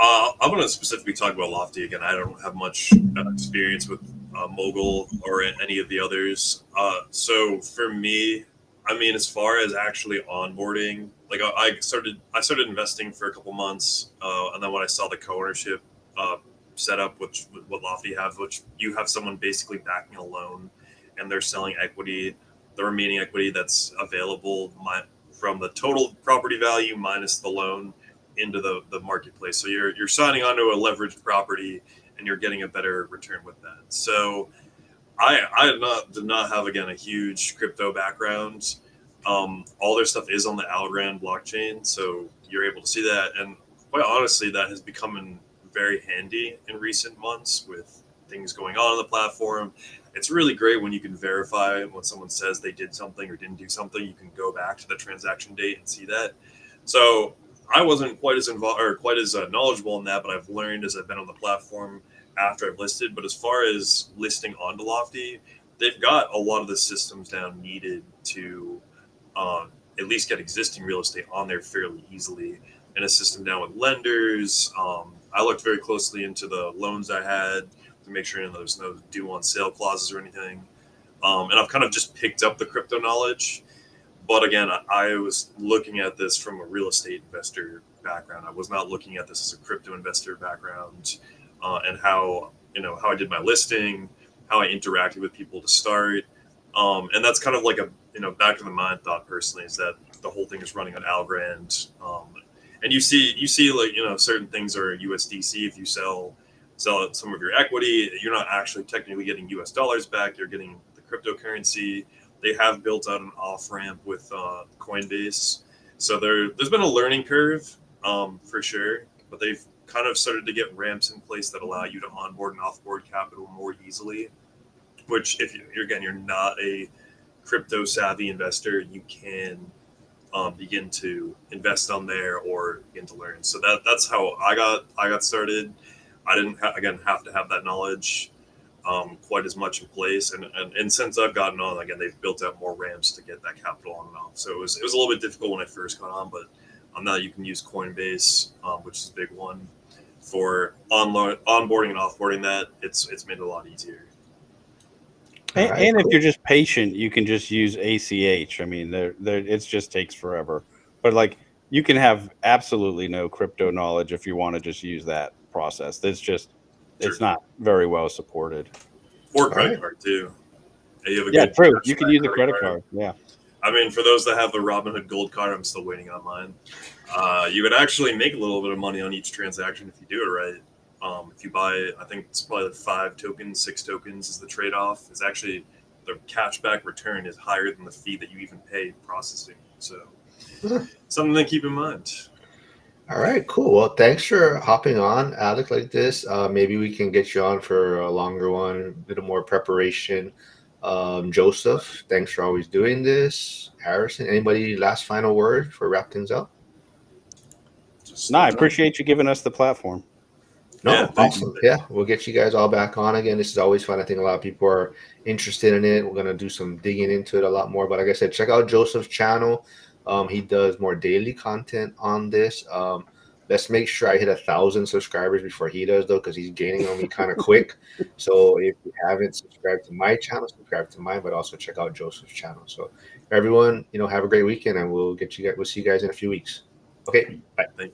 I'm going to specifically talk about Lofty again. I don't have much experience with Mogul or any of the others. So for me, I mean, as far as actually onboarding, like I started investing for a couple months, and then when I saw the co-ownership setup, which what Lofty have, which you have someone basically backing a loan, and they're selling equity, the remaining equity that's available from the total property value minus the loan into the marketplace. So you're signing onto a leveraged property, and you're getting a better return with that. So I did not have, again, a huge crypto background. All their stuff is on the Algorand blockchain, so you're able to see that. And quite honestly, that has become very handy in recent months with things going on the platform. It's really great when you can verify when someone says they did something or didn't do something. You can go back to the transaction date and see that. So I wasn't quite as involved or quite as knowledgeable in that, but I've learned as I've been on the platform after I've listed. But as far as listing onto Lofty, they've got a lot of the systems down needed to at least get existing real estate on there fairly easily, and a system down with lenders. I looked very closely into the loans I had to make sure there's no due on sale clauses or anything. And I've kind of just picked up the crypto knowledge. But again, I was looking at this from a real estate investor background. I was not looking at this as a crypto investor background, and how I did my listing, how I interacted with people to start. And that's kind of like a back of the mind thought personally, is that the whole thing is running on Algorand. And you see like certain things are USDC. If you sell some of your equity, you're not actually technically getting US dollars back. You're getting the cryptocurrency. They have built out an off ramp with Coinbase, so there's been a learning curve, for sure. But they've kind of started to get ramps in place that allow you to onboard and offboard capital more easily. Which, if you're not a crypto savvy investor, you can begin to invest on there or begin to learn. So that's how I got started. I didn't again have to have that knowledge quite as much in place, and since I've gotten on, again, they've built out more ramps to get that capital on and off. So it was a little bit difficult when I first got on, but now you can use Coinbase, which is a big one for onboarding and offboarding. That it's made it a lot easier. And if you're just patient, you can just use ACH. I mean, it just takes forever. But like, you can have absolutely no crypto knowledge if you want to just use that process. It's not very well supported. Or credit card too. You have a Yeah, good true. You can use a credit card. Yeah. I mean, for those that have the Robinhood Gold card, I'm still waiting on mine. You would actually make a little bit of money on each transaction if you do it right. If you buy, I think it's probably like 5 tokens, 6 tokens is the trade-off. It's actually the cashback return is higher than the fee that you even pay processing. So something to keep in mind. All right, cool. Well, thanks for hopping on, Alec, like this. Maybe we can get you on for a longer one, a bit of more preparation. Joseph, thanks for always doing this. Harrison, anybody last final word before we wrap things up? No, I appreciate you giving us the platform. No, Yeah, thank awesome. Yeah, we'll get you guys all back on again. This is always fun. I think a lot of people are interested in it. We're gonna do some digging into it a lot more. But like I said, check out Joseph's channel. He does more daily content on this. Let's make sure I hit 1,000 subscribers before he does, though, because he's gaining on me kind of quick. So if you haven't subscribed to my channel, subscribe to mine, but also check out Joseph's channel. So everyone, have a great weekend, and we'll see you guys in a few weeks. Okay, bye. Thank